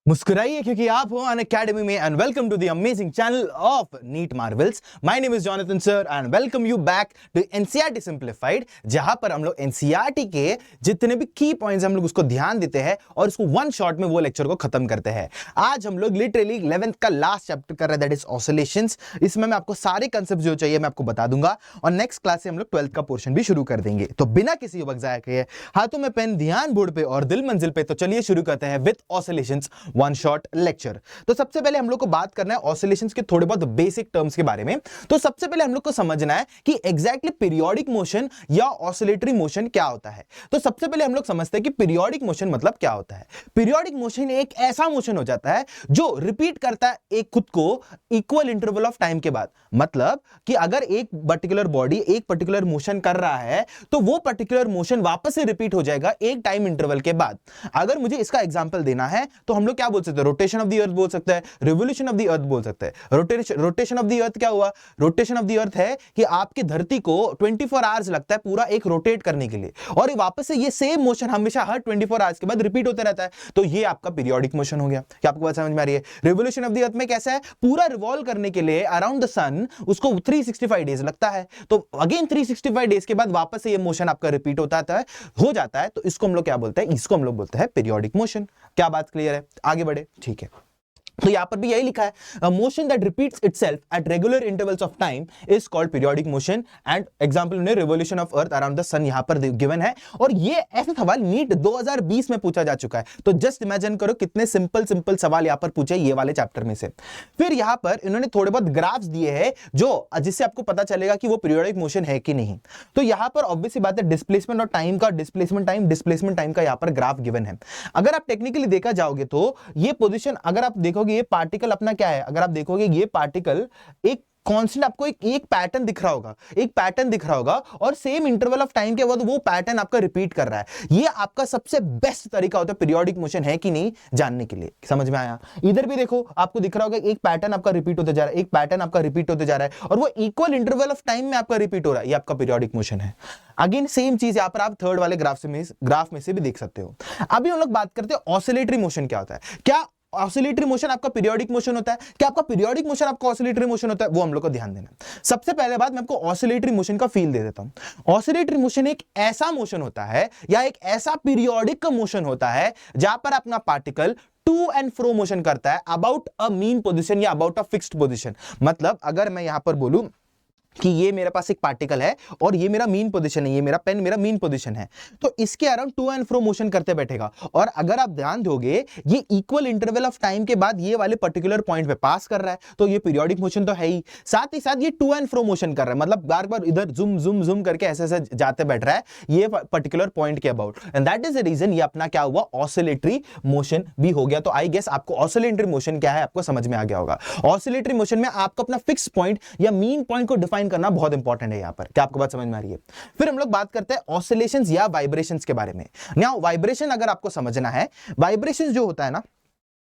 मुस्कुराइए क्योंकि आप हो अनअकैडमी में and welcome to the amazing channel of NEET marvels. My name is Jonathan sir and welcome you back to NCERT simplified, जहां पर हम लोग एनसीईआरटी के जितने भी की पॉइंट्स हम लोग उसको ध्यान देते हैं और उसको वन शॉट में वो लेक्चर को खत्म करते हैं। आज हम लोग लिटरली 11th का लास्ट चैप्टर कर रहे हैं, दैट इज ऑसिलेशंस। इसमें मैं आपको सारे कंसेप्ट जो चाहिए मैं आपको बता दूंगा और नेक्स्ट क्लास से हम लोग 12th का पोर्शन भी शुरू कर देंगे। तो बिना किसी वक्त जाया किए हाथों में पेन, ध्यान बोर्ड पे और दिल मंजिल पे, तो चलिए शुरू करते हैं with oscillations one shot lecture. तो सबसे पहले हम लोग को बात करना है ऑसिलेशंस के थोड़े बहुत बेसिक टर्म्स के बारे में। तो सबसे पहले हम लोग को समझना है कि एग्जैक्टली पीरियोडिक मोशन या ऑसिलेटरी मोशन क्या होता है। तो सबसे पहले हम लोग समझते हैं कि पीरियोडिक मोशन मतलब क्या होता है। पीरियोडिक मोशन एक ऐसा मोशन हो जाता है जो रिपीट करता है एक खुद को इक्वल इंटरवल ऑफ टाइम के बाद। मतलब कि अगर एक पर्टिकुलर बॉडी एक पर्टिकुलर मोशन कर रहा है तो वो पर्टिकुलर मोशन वापस से रिपीट हो जाएगा एक टाइम इंटरवल के बाद। अगर मुझे इसका एग्जांपल देना है तो हम लोग क्या बोल सकते हैं, रोटेशन ऑफ द अर्थ बोल सकते हैं, रिवोल्यूशन ऑफ द अर्थ बोल सकते हैं। रोटेशन ऑफ द अर्थ क्या हुआ? रोटेशन ऑफ द अर्थ है कि आपकी धरती को 24 आवर्स लगता है पूरा एक रोटेट करने के लिए, और ये वापस से ये सेम मोशन हमेशा हर 24 आवर्स के बाद रिपीट होता रहता है। तो ये आपका पीरियोडिक मोशन हो गया। क्या आपको बात समझ में आ रही है? रिवोल्यूशन ऑफ द अर्थ में कैसा है, पूरा रिवॉल्व करने के लिए अराउंड द सन उसको 365 डेज लगता है। तो अगेन 365 डेज के बाद वापस से ये मोशन आपका रिपीट होता है, हो जाता है। तो इसको हम लोग क्या बोलते हैं? इसको हम लोग बोलते हैं पीरियोडिक मोशन। क्या बात क्लियर है? आगे बढ़े, ठीक है। तो यहां पर भी यही लिखा है, motion that repeats itself at regular intervals of time is called periodic motion. And example ने revolution of earth around the sun यहां पर गिवन है, और ये ऐसा सवाल नीट 2020 में पूछा जा चुका है। तो जस्ट इमेजिन करो कितने सिंपल सिंपल सवाल यहां पर पूछे ये वाले चैप्टर में से। फिर यहां पर इन्होंने थोड़े बहुत ग्राफ्स दिए हैं जो जिससे आपको पता चलेगा कि वो पीरियोडिक मोशन है कि नहीं। तो यहां पर ऑब्वियसली बात है डिस्प्लेसमेंट और टाइम का, डिस्प्लेसमेंट टाइम का यहां पर ग्राफ गिवन है। अगर आप टेक्निकली देखा जाओगे तो ये पोजीशन, अगर आप देखोगे ये पार्टिकल अपना क्या है, अगर आप देखोगे ये पार्टिकल एक कांस्टेंट, आपको एक पैटर्न दिख रहा होगा, एक पैटर्न दिख रहा होगा, और सेम इंटरवल ऑफ टाइम के बाद वो पैटर्न आपका रिपीट कर रहा है। ये आपका सबसे बेस्ट तरीका होता है पीरियोडिक मोशन है कि नहीं जानने के लिए। समझ में आया? इधर भी देखो, आपको दिख रहा होगा एक पैटर्न आपका रिपीट होते जा रहा है, एक पैटर्न आपका रिपीट होते जा रहा है, और वो इक्वल इंटरवल ऑफ टाइम में आपका रिपीट हो रहा है। ये आपका पीरियोडिक मोशन है। अगेन सेम चीज यहां पर आप थर्ड वाले ग्राफ में से भी देख सकते हो। अभी हम लोग बात करते हैं ऑसिलेटरी मोशन क्या होता है। क्या ऑसिलेटरी मोशन आपका पीरियोडिक मोशन होता है? क्या आपका पीरियोडिक मोशन आपका ऑसिलेटरी मोशन होता है? वो हम लोग को ध्यान देना है। सबसे पहले बात मैं आपको ऑसिलेटरी मोशन का फील दे देता हूं। ऑसिलेटरी मोशन एक ऐसा मोशन होता है या एक ऐसा पीरियोडिक मोशन होता है जहां पर अपना particle to and fro motion करता है अबाउट अ मीन पोजीशन या अबाउट अ फिक्स्ड पोजीशन। मतलब अगर मैं यहां पर बोलूं कि ये मेरे पास एक पार्टिकल है और ये मेरा मीन पोजीशन है, ये मेरा पेन मेरा मीन पोजीशन है, तो इसके around two and fro motion करते बैठेगा। और अगर आप ध्यान दोगे ये इक्वल इंटरवल ऑफ टाइम के बाद ये वाले पर्टिकुलर पॉइंट पे पास कर रहा है, तो ये पीरियोडिक मोशन तो है ही। साथ ही साथ ये टू एंड फ्रो मोशन कर रहा है, मतलब बार बार इधर जूम जूम जूम करके ऐसे ऐसे जाते बैठ रहा है ये पर्टिकुलर पॉइंट के about, and that is the reason ये अपना क्या हुआ, ऑसिलेटरी मोशन भी हो गया। तो आई गेस आपको ऑसिलेटरी मोशन क्या है आपको समझ में आ गया होगा। ऑसिलेटरी मोशन में आपको अपना फिक्स पॉइंट या मीन पॉइंट को डिफाइन करना बहुत इंपॉर्टेंट है यहां पर। क्या आपको बात समझ में आ रही है? फिर हम लोग बात करते हैं ऑसिलेशंस या वाइब्रेशंस के बारे में। नाउ वाइब्रेशन अगर आपको समझना है, वाइब्रेशंस जो होता है ना,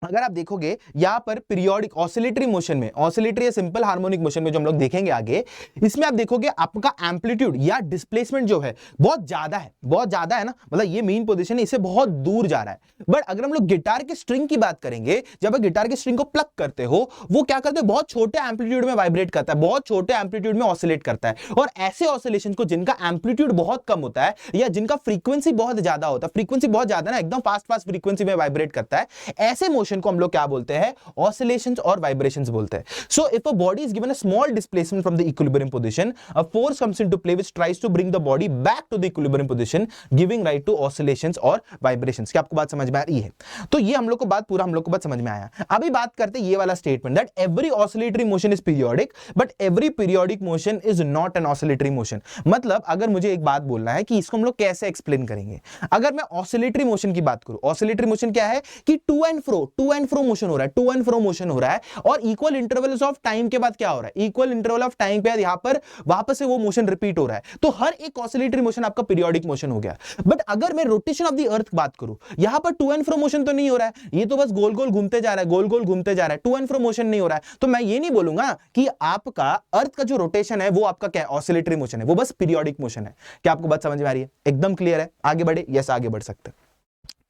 अगर आप देखोगे यहां पर पीरियोडिक ऑसिलेटरी मोशन में, ऑसिलेटरी या सिंपल हार्मोनिक मोशन में जो हम लोग देखेंगे आगे, इसमें आप देखोगे आपका एम्पलीट्यूड या डिस्प्लेसमेंट जो है बहुत ज्यादा है, बहुत ज्यादा है ना। मतलब ये मेन पोजीशन है, इससे बहुत दूर जा रहा है। बट अगर हम लोग गिटार के स्ट्रिंग की बात करेंगे, जब आप गिटार के स्ट्रिंग को प्लग करते हो वो क्या करते हैं, बहुत छोटे एम्पलीट्यूड में वाइब्रेट करता है, बहुत छोटे एम्पलीट्यूड में ऑसिलेट करता है। और ऐसे ऑसिलेशन को जिनका एम्पलीट्यूड बहुत कम होता है या जिनका फ्रीक्वेंसी बहुत ज्यादा होता है, फ्रीक्वेंसी बहुत ज्यादा ना, एकदम फास्ट फास्ट फ्रीक्वेंसी में वाइब्रेट करता है, ऐसे मोशन को हम लोग क्या बोलते हैं, ऑसिलेशंस और वाइब्रेशंस बोलते हैं। So if a body is given a small displacement from the equilibrium position, a force comes into play which tries to bring the body back to the equilibrium position, giving rise to oscillations और vibrations. क्या आपको बात समझ में आ रही है? तो ये हम लोग को बात समझ में आया। अभी बात करते हैं ये वाला statement that every oscillatory motion is periodic but every periodic motion is not an oscillatory motion. मतलब अगर मुझे एक बात बोलना है कि इसको हम लोग कैसे एक्सप्लेन करेंगे, अगर मैं ऑसिलेटरी मोशन की बात करूं, ऑसिलेटरी मोशन क्या है कि टू एंड फ्रो मोशन हो रहा है, टू एंड फ्रो मोशन हो रहा है, और इक्वल इंटरवल्स ऑफ टाइम के बाद क्या हो रहा है, इक्वल इंटरवल ऑफ टाइम पे यहां पर वापस से वो मोशन रिपीट हो रहा है। तो हर एक ऑसिलेटरी मोशन आपका पीरियोडिक मोशन हो गया। बट अगर मैं रोटेशन ऑफ द अर्थ बात करूं, यहां पर टू एंड फ्रो मोशन तो नहीं हो रहा है, ये तो बस गोल गोल घूमते जा रहा है, गोल गोल घूमते जा रहा है, टू एंड फ्रो मोशन नहीं हो रहा है। तो मैं ये नहीं बोलूंगा कि आपका अर्थ का जो रोटेशन है वो आपका क्या है, ऑसिलेटरी मोशन है, वो बस पीरियोडिक मोशन है। क्या आपको बात समझ में आ रही है? एकदम क्लियर है? आगे बढ़े? यस, आगे बढ़ सकते हैं।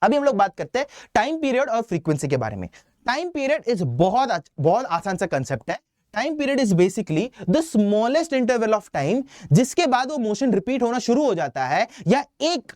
अभी हम लोग बात करते हैं टाइम पीरियड और फ्रीक्वेंसी के बारे में। टाइम पीरियड इज बहुत आसान सा कंसेप्ट है। Time period is basically the smallest interval of time जिसके बाद वो मोशन रिपीट होना शुरू हो जाता है, या एक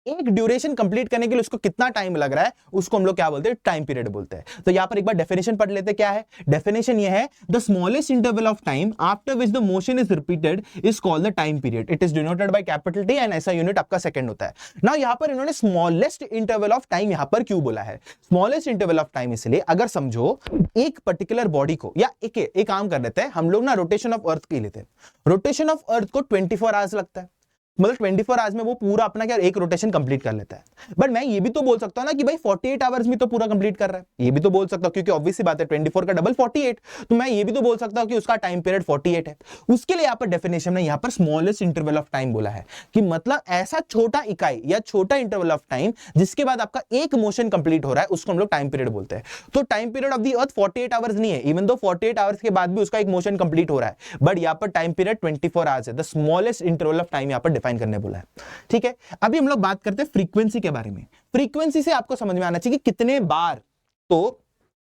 ड्यूरेशन कंप्लीट करने के लिए उसको कितना टाइम लग रहा है उसको हम लोग क्या बोलते हैं, टाइम पीरियड बोलते हैं। तो यहां पर एक बार डेफिनेशन पढ़ लेते हैं। क्या है डेफिनेशन? ये है the smallest interval of time after which the motion is repeated is called the time period. It is denoted by capital T and ऐसा यूनिट आपका सेकंड होता है ना। यहां पर इन्होंने स्मॉलेस्ट इंटरवल ऑफ टाइम यहां पर क्यों बोला है? स्मॉलेस्ट इंटरवल ऑफ टाइम इसलिए, अगर समझो एक पर्टिकुलर बॉडी को, या एक काम कर लेते हैं हम लोग ना, रोटेशन ऑफ अर्थ के लेते हैं। रोटेशन ऑफ अर्थ को 24 आवर्स लगता है, मतलब 24 आवर्स में वो पूरा अपना क्या एक रोटेशन कंप्लीट कर लेता है। बट मैं ये भी तो बोल सकता हूं ना कि भाई 48 आवर्स में तो पूरा कंप्लीट कर रहा है, ये भी तो बोल सकता हूं, क्योंकि ऑब्वियस सी बात है 24 का डबल 48, तो मैं ये भी तो बोल सकता हूं कि उसका टाइम पीरियड 48 है। उसके लिए यहां पर डेफिनेशन में यहां पर स्मॉलेस्ट इंटरवल ऑफ टाइम बोला है कि मतलब ऐसा छोटा इकाई या छोटा इंटरवल ऑफ टाइम जिसके बाद आपका एक मोशन कंप्लीट हो रहा है उसको हम लोग टाइम पीरियड बोलते हैं। तो time period of the earth 48 hours नहीं है, इवन दो 48 आवर्स के बाद भी उसका एक मोशन कंप्लीट हो रहा है, बट यहां पर टाइम पीरियड 24 आवर्स है। The smallest interval of time यहां पर डिफाइन करने बोला है। ठीक है, अभी हम लोग बात करते हैं फ्रीक्वेंसी के बारे में। फ्रीक्वेंसी से आपको समझ में आना चाहिए कि कितने बार, तो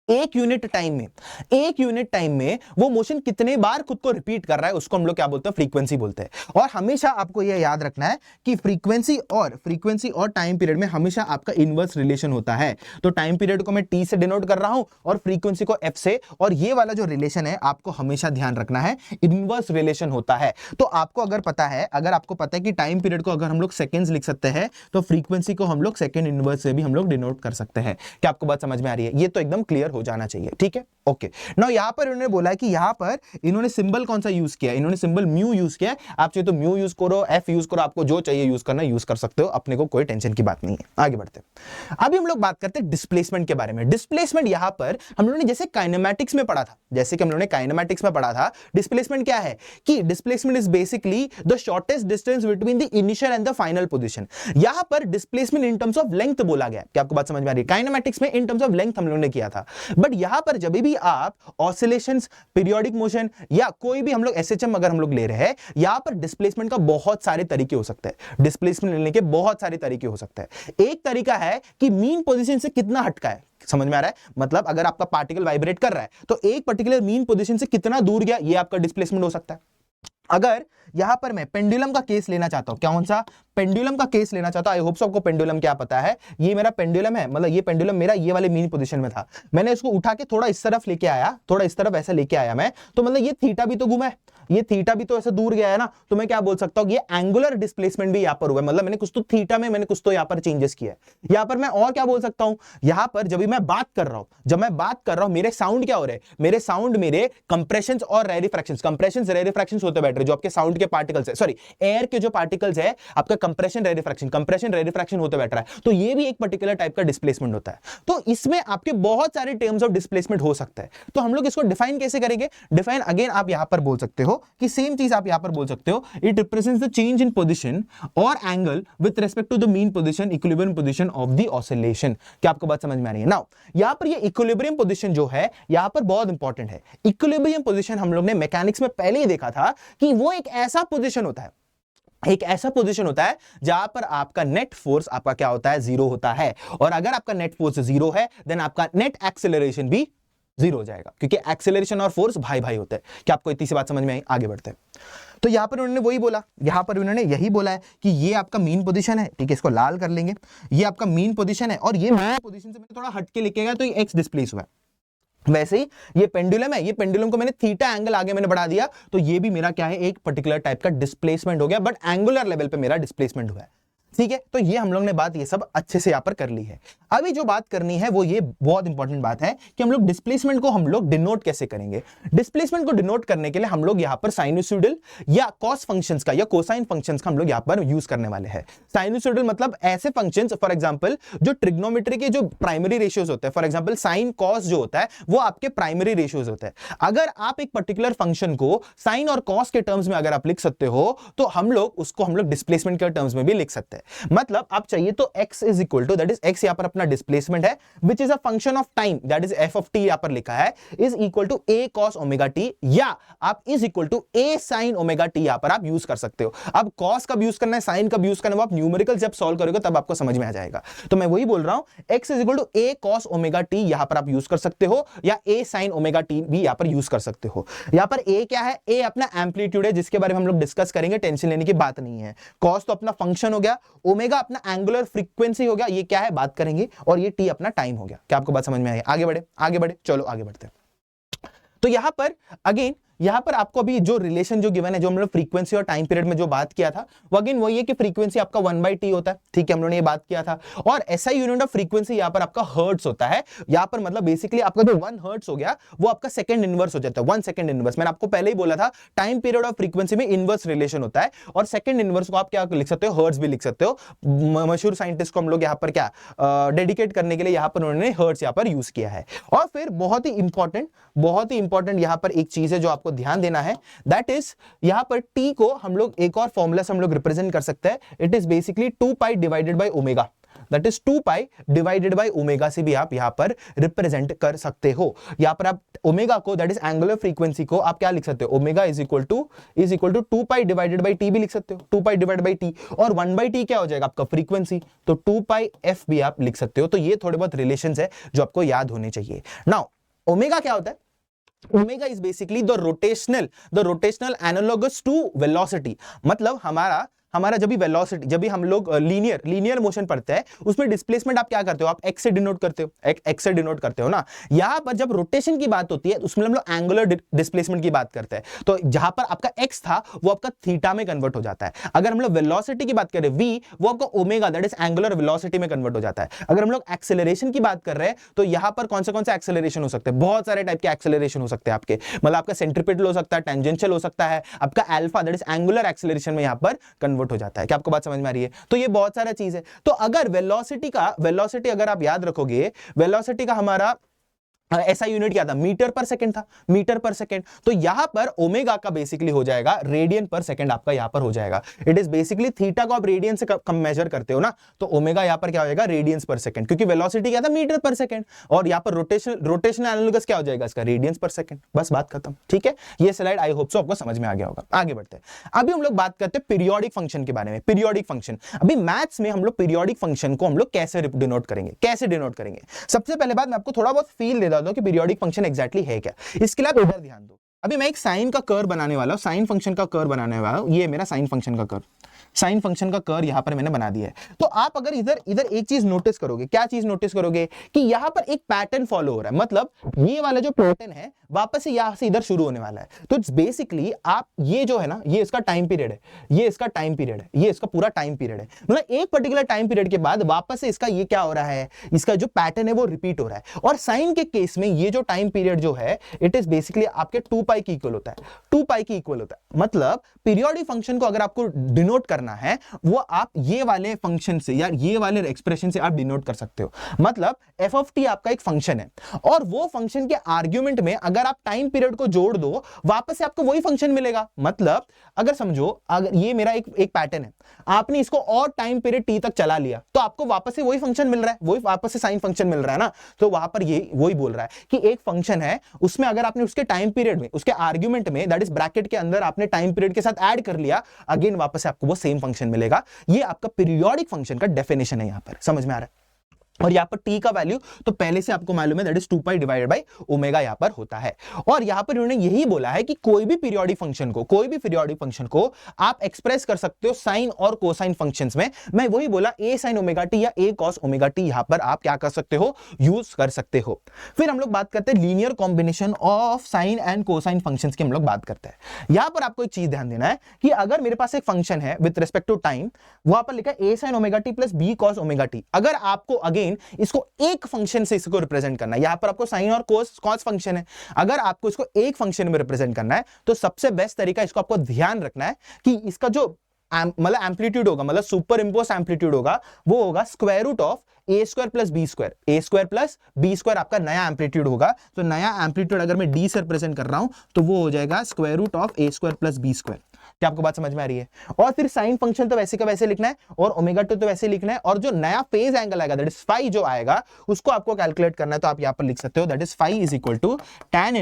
एक यूनिट टाइम में वो मोशन कितने बार खुद को रिपीट कर रहा है उसको हम लोग क्या बोलते हैं, फ्रीक्वेंसी बोलते हैं। और हमेशा आपको यह याद रखना है कि फ्रीक्वेंसी और टाइम पीरियड में हमेशा आपका इनवर्स रिलेशन होता है। तो टाइम पीरियड को मैं टी से डिनोट कर रहा हूं और फ्रीक्वेंसी को एफ से, और ये वाला जो रिलेशन है आपको हमेशा ध्यान रखना है, इनवर्स रिलेशन होता है। तो आपको अगर आपको पता है कि टाइम पीरियड को अगर हम लोग सेकेंड्स लिख सकते हैं तो फ्रीक्वेंसी को हम लोग सेकेंड इनवर्स से भी हम लोग डिनोट कर सकते हैं। क्या आपको बात समझ में आ रही है? ये तो एकदम क्लियर हो जाना चाहिए। ठीक है, ओके। नाउ यहां पर इन्होंने बोला है कि यहां पर इन्होंने सिंबल कौन सा यूज किया? इन्होंने सिंबल म्यू यूज किया। आप चाहे तो म्यू यूज करो, एफ यूज करो, आपको जो चाहिए यूज करना यूज कर सकते हो, अपने को कोई टेंशन की बात नहीं है। आगे बढ़ते हैं। अभी हम लोग बात करते हैं डिस्प्लेसमेंट के बारे में। डिस्प्लेसमेंट यहां पर हम लोगों ने जैसे काइनेमैटिक्स में पढ़ा था, डिस्प्लेसमेंट क्या है कि displacement is basically the shortest distance between the initial and the final position. यहां पर displacement in terms of length बोला गया। क्या आपको बात समझ में आ रही है? काइनेमैटिक्स में इन टर्म्स ऑफ लेंथ हम लोगों ने किया था, बट यहां पर जब भी आप ऑसिलेशंस, पीरियोडिक मोशन या कोई भी हम लोग एसएचएम अगर हम लोग ले रहे हैं, यहां पर डिस्प्लेसमेंट का बहुत सारे तरीके हो सकते हैं। डिस्प्लेसमेंट लेने के बहुत सारे तरीके हो सकते हैं। एक तरीका है कि मीन पोजीशन से कितना हटका है। समझ में आ रहा है? मतलब अगर आपका पार्टिकल वाइब्रेट कर रहा है तो एक पर्टिकुलर मीन पोजीशन से कितना दूर गया, ये आपका डिस्प्लेसमेंट हो सकता है। अगर यहां पर मैं पेंडुलम का केस लेना चाहता हूं, कौन सा? पेंडुलम का केस लेना चाहता हूं। आई होप सो आपको पेंडुलम क्या पता है। ये मेरा पेंडुलम है, मतलब ये पेंडुलम मेरा ये वाले मीन पोजीशन में था, मैंने इसको उठा के थोड़ा इस तरफ लेके आया, थोड़ा इस तरफ ऐसा लेके आया मैं, तो मतलब ये थीटा भी तो घूमा है, ये थीटा भी तो ऐसे दूर गया है ना, तो मैं क्या बोल सकता हूं, ये एंगुलर डिस्प्लेसमेंट भी यहां पर हुआ है। मतलब मैंने कुछ तो थीटा में मैंने कुछ तो यहां पर चेंजेस किया है। यहां पर मैं और क्या बोल सकता हूं, यहां पर जब मैं बात कर रहा हूं, मेरे साउंड क्या हो रहे हैं, मेरे साउंड मेरे कंप्रेशंस और रेरिफ्रैक्शंस, कंप्रेशंस रेरिफ्रैक्शंस होते बैठ रहे जो आपके साउंड के पार्टिकल्स है, सॉरी एयर के जो पार्टिकल्स है, आपका कंप्रेशन रेरिफ्रैक्शन होते बैठ रहा है, तो ये भी एक पर्टिकुलर टाइप का डिस्प्लेसमेंट होता है। तो इसमें आपके बहुत सारे टर्म्स ऑफ डिस्प्लेसमेंट हो सकते हैं। तो हम लोग इसको डिफाइन कैसे करेंगे? डिफाइन अगेन आप यहां पर बोल सकते हो कि सेम चीज आप यहां पर बोल सकते हो, it represents the change in position और angle with respect to the mean position, equilibrium position of the oscillation. क्या आपको बात समझ में आ रही है? नाउ यहां पर ये इक्विलिब्रियम पोजीशन जो है यहां पर बहुत इंपॉर्टेंट है। इक्विलिब्रियम पोजीशन हम लोग ने मैकेनिक्स में पहले ही देखा था कि वो एक ऐसा पोजीशन होता है, जहां पर आपका नेट फोर्स आपका क्या होता है, जीरो होता है। और अगर आपका नेट फोर्स जीरो है देन आपका नेट एक्सेलरेशन भी जीरो हो जाएगा, क्योंकि एक्सेलरेशन और फोर्स भाई भाई होते हैं। क्या आपको इतनी सी बात समझ में आई? आगे बढ़ते हैं। तो यहां पर उन्होंने वही बोला, यहां पर उन्होंने यही बोला है कि ये आपका मीन पोजीशन है, ठीक है, इसको लाल कर लेंगे, ये आपका मीन पोजीशन है, और ये मीन पोजीशन से मैंने थोड़ा हट के लिखेगा तो ये एक्स डिस्प्लेस हुआ है। वैसे ही ये पेंडुलम है, ये पेंडुलम को मैंने थीटा एंगल आगे मैंने बढ़ा दिया, तो ये भी मेरा क्या है, एक पर्टिकुलर टाइप का डिस्प्लेसमेंट हो गया, बट एंगुलर लेवल पे मेरा डिस्प्लेसमेंट हुआ है। ठीक है, तो ये हम लोग ने बात ये सब अच्छे से यहां पर कर ली है। अभी जो बात करनी है वो ये बहुत इंपॉर्टेंट बात है कि हम लोग डिस्प्लेसमेंट को हम लोग डिनोट कैसे करेंगे। डिस्प्लेसमेंट को डिनोट करने के लिए हम लोग यहां पर साइनोसॉइडल या कॉस फंक्शंस का या कोसाइन फंक्शंस का हम लोग यहां पर यूज करने वाले हैं। साइनोसॉइडल मतलब ऐसे फंक्शंस, फॉर एग्जांपल जो ट्रिग्नोमेट्री के जो प्राइमरी रेशियोज होते हैं, फॉर एग्जांपल साइन कॉस जो होता है वो आपके प्राइमरी रेशियोज होते हैं। अगर आप एक पर्टिकुलर फंक्शन को साइन और कॉस के टर्म्स में अगर आप लिख सकते हो तो हम लोग उसको डिस्प्लेसमेंट के टर्म्स में भी लिख सकते हैं। है। मतलब आप चाहिए तो x is equal to, that is x यहां पर अपना डिस्प्लेसमेंट है, which is a function of time, that is f of t यहां पर लिखा है, is equal to a cos omega t, या आप is equal to a sin omega t यहां पर आप यूज कर सकते हो। अब cos कब यूज करना है, sin कब यूज करना है, वो आप न्यूमेरिकल जब सॉल्व करोगे तब आपको समझ में आ जाएगा। तो मैं वही बोल रहा हूं, x is equal to a cos omega t यहां पर आप यूज कर सकते हो, या a sin ओमेगा t भी यहां पर यूज कर सकते हो। यहां पर a क्या है, a अपना एम्पलीट्यूड है जिसके बारे में हम लोग डिस्कस करेंगे, टेंशन लेने की बात नहीं है। cos तो अपना फंक्शन हो गया, ओमेगा अपना एंगुलर फ्रीक्वेंसी हो गया, ये क्या है बात करेंगे, और ये t अपना टाइम हो गया। क्या आपको बात समझ में आई? आगे बढ़े, आगे बढ़े, चलो आगे बढ़ते हैं। तो यहां पर अगेन, यहां पर आपको अभी जो रिलेशन जो गिवन है, जो हम लोग फ्रीक्वेंसी और टाइम पीरियड में जो बात किया था, वो अगेन वही है कि फ्रीक्वेंसी आपका 1/t होता है, ठीक है, हम लोगों ने ये बात किया था, और SI यूनिट ऑफ फ्रीक्वेंसी यहां पर आपका हर्ट्स होता है। यहां पर मतलब बेसिकली आपका जो 1 हर्ट्स हो गया वो आपका सेकंड इनवर्स हो जाता है, 1 सेकंड इनवर्स। मैंने आपको पहले ही बोला था टाइम पीरियड और फ्रीक्वेंसी में इनवर्स रिलेशन होता है, और सेकंड इनवर्स को आप क्या लिख सकते हो, हर्ट्स भी लिख सकते हो। मशहूर साइंटिस्ट को हम लोग यहां पर क्या डेडिकेट करने के लिए यहां पर उन्होंने हर्ट्स यहां पर यूज किया है। और फिर बहुत ही इंपॉर्टेंट यहां पर एक चीज है जो आपको ध्यान देना है, दैट इज यहां पर t को हम लोग एक और फॉर्मूला से हम लोग रिप्रेजेंट कर सकते हैं। It is basically 2 divided by omega, that is 2 divided by omega से भी आप यहां पर रिप्रेजेंट कर सकते हो। यहां पर आप ओमेगा को, दैट इज एंगुलर फ्रीक्वेंसी को आप क्या लिख सकते हो, omega is equal to 2 divided by t भी लिख सकते हो, 2 डिवाइडेड बाय t, और 1/t क्या हो जाएगा आपका फ्रीक्वेंसी, तो 2f भी आप लिख सकते हो। तो ये थोड़े बहुत रिलेशंस है जो आपको याद होने चाहिए। नाउ ओमेगा क्या होता है, omega is basically the rotational analogous to velocity. मतलब हमारा जब भी वेलोसिटी, जब भी हम लोग लीनियर मोशन पढ़ते हैं, उसमें डिस्प्लेसमेंट आप क्या करते हो, आप x से डिनोट करते हो, x से डिनोट करते हो ना। यहां पर जब रोटेशन की बात होती है उसमें हम लोग एंगुलर डिस्प्लेसमेंट की बात करते हैं, तो जहां पर आपका x था वो आपका थीटा में कन्वर्ट हो जाता है। अगर हम लोग वेलोसिटी की बात करें v, वो आपका omega, that is angular velocity में कन्वर्ट हो जाता है। अगर हम लोग एक्सेलरेशन की बात कर रहे हैं तो यहां पर कौन से एक्सेलरेशन हो सकते हैं, बहुत सारे टाइप के एक्सेलरेशन हो सकते हैं आपके, मतलब आपका सेंट्रीपिटल हो सकता है, टेंजेंशियल हो सकता है, आपका alpha that is angular acceleration में यहां पर कन्वर्ट हो जाता है। क्या आपको बात समझ में आ रही है? तो ये बहुत सारा चीज है। तो अगर वेलोसिटी अगर आप याद रखोगे, वेलोसिटी का हमारा ऐसा यूनिट क्या था, मीटर पर सेकंड था, मीटर पर सेकंड। तो यहां पर ओमेगा का बेसिकली हो जाएगा रेडियन पर सेकंड, आपका यहां पर हो जाएगा। इट इज बेसिकली थीटा को आप रेडियन से कम मेजर करते हो ना, तो ओमेगा यहां पर क्या हो जाएगा, रेडियंस पर सेकंड, क्योंकि वेलोसिटी क्या था, मीटर पर सेकंड, और यहां पर रोटेशनल एनालॉगस क्या हो जाएगा इसका, रेडियंस पर सेकंड। बस बात खत्म, ठीक है। ये स्लाइड आई होप सो आपको समझ में आ गया होगा। आगे बढ़ते हैं। अभी हम लोग बात करते हैं पीरियोडिक फंक्शन के बारे में। पीरियोडिक फंक्शन, अभी मैथ्स में हम लोग पीरियोडिक फंक्शन को हम लोग कैसे डिनोट करेंगे, सबसे पहले बात मैं आपको थोड़ा बहुत फील दे देता हूं कि पीरियोडिक फंक्शन एग्जैक्टली है क्या। इसके लिए आप इधर ध्यान दो। अभी मैं एक साइन का कर्व बनाने वाला हूं, साइन फंक्शन का कर्व बनाने वाला हूं। ये मेरा साइन फंक्शन का कर्व, साइन फंक्शन का कर्व यहां पर मैंने बना दिया है। तो आप अगर इधर एक चीज नोटिस करोगे, क्या चीज नोटिस करोगे, कि यहां पर एक पैटर्न फॉलो हो रहा है। मतलब ये वाला जो पैटर्न है वापस से यहां से इधर शुरू होने वाला है। तो बेसिकली आप ये जो है ना, ये इसका टाइम पीरियड है, ये इसका टाइम पीरियड है, ये इसका पूरा टाइम पीरियड है। मतलब एक पर्टिकुलर टाइम पीरियड के बाद वापस से इसका ये क्या हो रहा है, इसका जो पैटर्न है वो रिपीट हो रहा है। और साइन के केस में ये जो टाइम पीरियड जो है, इट इज बेसिकली आपके 2π की इक्वल होता है, 2π की इक्वल होता है। मतलब पीरियोडिक फंक्शन को अगर आपको डिनोट करना है, वो आप ये वाले फंक्शन से या ये वाले एक्सप्रेशन से आप डिनोट कर सकते हो। मतलब f ऑफ t आपका एक फंक्शन है, और वो फंक्शन के आर्ग्यूमेंट में अगर आप टाइम पीरियड को जोड़ दो, वापस से आपको वही फंक्शन मिलेगा। मतलब अगर समझो, अगर ये मेरा एक पैटर्न है, आपने इसको और टाइम पीरियड t तक चला लिया, तो आपको वापस से वही फंक्शन मिल रहा है, वही वापस से साइन फंक्शन मिल रहा है ना। तो वहां पर ये वही बोल रहा है कि एक फंक्शन है, उसमें अगर आपने उसके टाइम पीरियड में, उसके आर्ग्यूमेंट में, दैट इज ब्रैकेट के अंदर आपने टाइम पीरियड के साथ ऐड कर लिया, अगेन वापस से आपको वो सेम फंक्शन मिलेगा। ये आपका पीरियोडिक फंक्शन का डेफिनेशन है। यहां पर समझ में आ रहा है? और यहां पर t का वैल्यू तो पहले से आपको मालूम है, that is 2π divided by omega यहां पर होता है। और यहां पर उन्होंने यही बोला है कि कोई भी पीरियोडिक फंक्शन को आप एक्सप्रेस कर सकते हो साइन और कोसाइन फंक्शंस में। मैं वही बोला, a sin ओमेगा t या a cos ओमेगा t यहां पर आप क्या कर सकते हो, यूज कर सकते हो। फिर हम लोग बात करते हैं linear combination of sine and cosine functions की हम लोग बात करते हैं। यहां पर आपको एक चीज ध्यान देना है कि अगर मेरे पास एक फंक्शन है विद रिस्पेक्ट टू टाइम, वहां पर लिखा है a sin omega t plus b cos omega t। अगर आपको अगेन इसको एक फंक्शन से इसको रिप्रेजेंट करना है, यहां पर आपको साइन और कॉस फंक्शन है, अगर आपको इसको एक फंक्शन में रिप्रेजेंट करना है, तो सबसे बेस्ट तरीका इसको आपको ध्यान रखना है कि इसका जो मतलब एम्पलीट्यूड होगा, मतलब सुपर इंपोज एम्पलीट्यूड होगा, वो होगा square root of a square plus B square, a square plus B square आपका नया एम्पलीट्यूड होगा। तो नया एम्पलीट्यूड अगर मैं d से रिप्रेजेंट कर रहा हूं, तो वो हो जाएगा square root of a square plus B square. क्या आपको बात समझ में आ रही है? और फिर साइन फंक्शन तो वैसे का वैसे लिखना है और ओमेगा टू तो वैसे लिखना है, और जो नया फेज एंगल आएगा दैट इज फाई जो आएगा उसको आपको कैलकुलेट करना है, तो आप यहां पर लिख सकते हो that is phi is equal to tan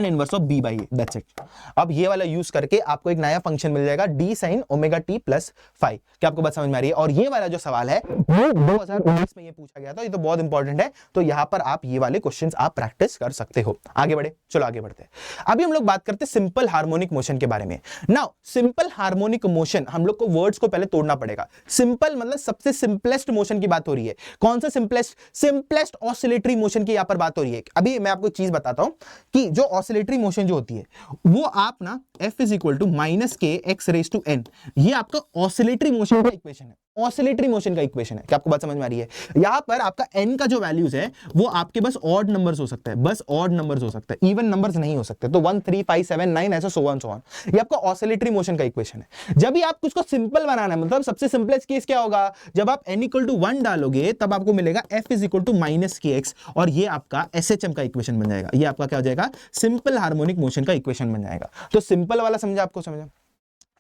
inverse of b by A, that's it. अब ये वाला यूज करके आपको एक नया फंक्शन मिल जाएगा d sin omega t plus phi. क्या आपको बात समझ में आ रही है? और ये वाला जो सवाल है वो 2019 में ये पूछा गया था, ये तो बहुत इंपॉर्टेंट है, तो यहां पर आप ये वाले क्वेश्चंस आप प्रैक्टिस कर सकते हो। आगे बढ़े, चलो आगे बढ़ते हैं। अभी हम लोग बात करते हैं सिंपल हार्मोनिक मोशन के बारे में। नाउ सिंपल हार्मोनिक मोशन, हम लोग को वर्ड्स को पहले तोड़ना पड़ेगा। सिंपल मतलब सबसे सिंपलेस्ट मोशन की बात हो रही है। कौन सा सिंपलेस्ट ऑसिलेटरी मोशन की यहां पर बात हो रही है। अभी मैं आपको एक चीज बताता हूं कि जो ऑसिलेटरी मोशन जो होती है वो आप ना f is equal to minus के एक्स रेज टू एन, ये आपका ऑसिलेटरी मोशन का इक्वेशन है। ऑसिलेटरी मोशन का इक्वेशन है। क्या आपको बात समझ में आ रही है? यहां पर आपका n का जो वैल्यूज है वो आपके बस ऑड नंबर्स हो सकते हैं, बस ऑड नंबर्स हो सकते हैं, इवन नंबर्स नहीं हो सकते। तो 1 3 5 7 9 ऐसा सो ऑन। ये आपका ऑसिलेटरी मोशन का इक्वेशन है। जब भी आपको इसको सिंपल बनाना है, मतलब सबसे सिंपलेस्ट केस क्या होगा, जब आप n इक्वल टू 1 डालोगे तब आपको मिलेगा f is equal to minus के एक्स, और ये आपका SHM का इक्वेशन बन जाएगा। ये आपका क्या हो जाएगा? सिंपल हार्मोनिक मोशन का इक्वेशन बन जाएगा। तो सिंपल वाला समझा, आपको समझा?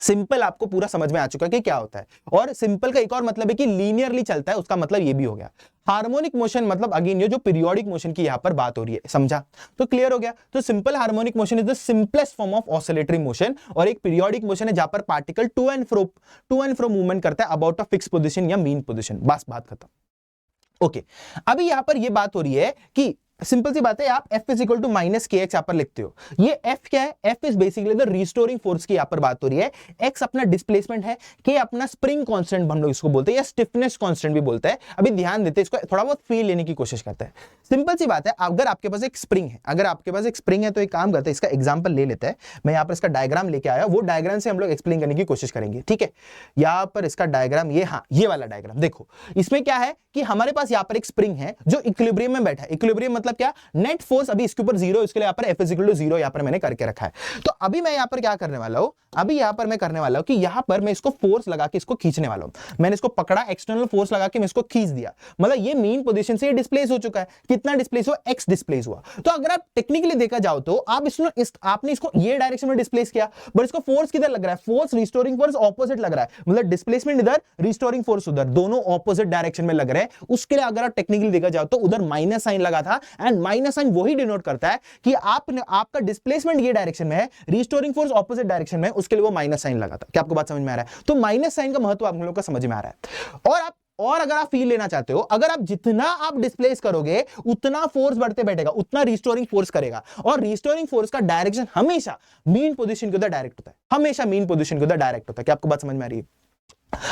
सिंपल आपको पूरा समझ में आ चुका है कि क्या होता है। और सिंपल का एक और मतलब है कि लीनियरली चलता है, उसका मतलब ये भी हो गया। हार्मोनिक मोशन मतलब अगेन ये जो पीरियोडिक मोशन की यहां पर बात हो रही है, समझा? तो क्लियर हो गया। तो simple harmonic motion is the simplest form of oscillatory motion, और एक पीरियोडिक मोशन है जहां पर particle to and fro movement करता है अबाउट अ फिक्स पोजीशन या मीन पोजीशन। बस बात खत्म। ओके, अभी यहां पर ये बात हो रही है कि सिंपल सी बात है, आप f is equal to minus के एक्स यहां पर लिखते हो। ये f क्या है? f is basically the restoring force की यहां पर बात हो रही है। x अपना डिस्प्लेसमेंट है, k अपना स्प्रिंग कांस्टेंट हम लोग इसको बोलते हैं, या स्टिफनेस कांस्टेंट भी बोलते हैं। अभी ध्यान देते हैं, इसको थोड़ा बहुत फील लेने की कोशिश करते हैं। सिंपल सी बात है, अगर आपके पास एक स्प्रिंग है, तो एक काम करते हैं, इसका एग्जांपल ले लेते हैं। मैं यहां पर इसका डायग्राम लेके आया, वो डायग्राम से हम लोग एक्सप्लेन करने की कोशिश करेंगे, ठीक है? यहां पर इसका डायग्राम ये, हाँ ये वाला डायग्राम देखो। इसमें क्या है कि हमारे पास यहां पर एक स्प्रिंग है जो इक्विलिब्रियम में बैठा है। इक्विलिब्रियम मतलब क्या? नेट फोर्स अभी इसके ऊपर जीरो, इसके लिए यहाँ पर F इक्वल टू 0 यहाँ पर मैंने करके रखा है। तो अभी मैं यहाँ पर क्या करने वाला हूं, अभी यहाँ पर मैं करने वाला हूं कि यहाँ पर मैं इसको फोर्स लगा के इसको खींचने वाला हूं। मैंने इसको पकड़ा, एक्सटर्नल फोर्स लगा के मैं इसको खींच दिया, मतलब ये मेन पोजीशन से ये डिस्प्लेस हो चुका है। कितना डिस्प्लेस हुआ? x डिस्प्लेस हुआ। तो अगर आप टेक्निकली देखा जाओ तो आप आपने इसको ये डायरेक्शन में डिस्प्लेस किया, बट इसको फोर्स किधर लग रहा है? फोर्स रिस्टोरिंग फोर्स ऑपोजिट लग रहा है, मतलब डिस्प्लेसमेंट इधर, रिस्टोरिंग फोर्स उधर, दोनों ऑपोजिट डायरेक्शन में लग रहे हैं। उसके लिए अगर आप टेक्निकली देखा जाओ तो उधर माइनस साइन लगा था, एंड माइनस साइन वही डिनोट करता है कि आपका डिस्प्लेसमेंट ये डायरेक्शन में है, रिस्टोरिंग फोर्स ऑपोजिट डायरेक्शन में है, उसके लिए वो माइनस साइन लगा था। क्या आपको बात समझ में आ रहा है? तो माइनस साइन का महत्व आप लोगों को समझ में आ रहा है। और अगर आप फील लेना चाहते हो, अगर आप जितना आप डिस्प्लेस करोगे उतना फोर्स बढ़ते बैठेगा, उतना रिस्टोरिंग फोर्स करेगा, और रिस्टोरिंग फोर्स का डायरेक्शन हमेशा मीन पोजीशन के उधर डायरेक्ट होता है, हमेशा मीन पोजीशन के उधर डायरेक्ट होता है। क्या आपको बात समझ में आ रही है?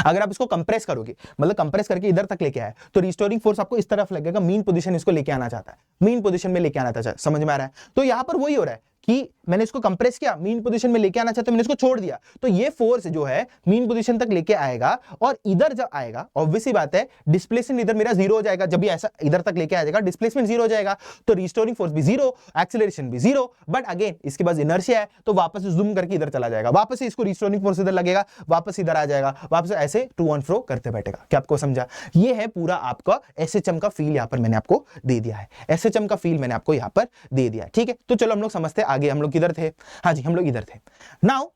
अगर आप इसको कंप्रेस करोगे, मतलब कंप्रेस करके इधर तक लेके आए, तो रिस्टोरिंग फोर्स आपको इस तरफ लगेगा, मीन पोजीशन इसको लेके आना चाहता है, मीन पोजीशन में लेके आना चाहता है। समझ में आ रहा है? तो यहां पर वही हो रहा है कि मैंने इसको कंप्रेस किया, मीन पोजीशन में लेके आना चाहता हूं, मैंने इसको छोड़ दिया, तो ये फोर्स जो है मीन पोजीशन तक लेके आएगा, और इधर जब आएगा ऑब्वियस सी बात है डिस्प्लेसमेंट इधर मेरा जीरो हो जाएगा। जब भी ऐसा इधर तक लेके आ जाएगा डिस्प्लेसमेंट जीरो हो जाएगा, तो रिस्टोरिंग फोर्स भी जीरो, एक्सीलरेशन भी जीरो, बट अगेन इसके पास इनर्शिया है, तो वापस जूम करके इधर चला जाएगा, वापस से इसको रिस्टोरिंग फोर्स इधर लगेगा, वापस इधर आ जाएगा, वापस ऐसे टू एंड फ्रो करते बैठेगा। क्या आपको समझा? ये है पूरा आपका SHM का फील यहां पर मैंने आपको दे दिया है। SHM का फील मैंने आपको यहां पर दे दिया है, ठीक है? तो चलो हम लोग समझते हैं आगे, हम लोग किधर थे? हाँ जी, हम लोग इधर थे। नाउ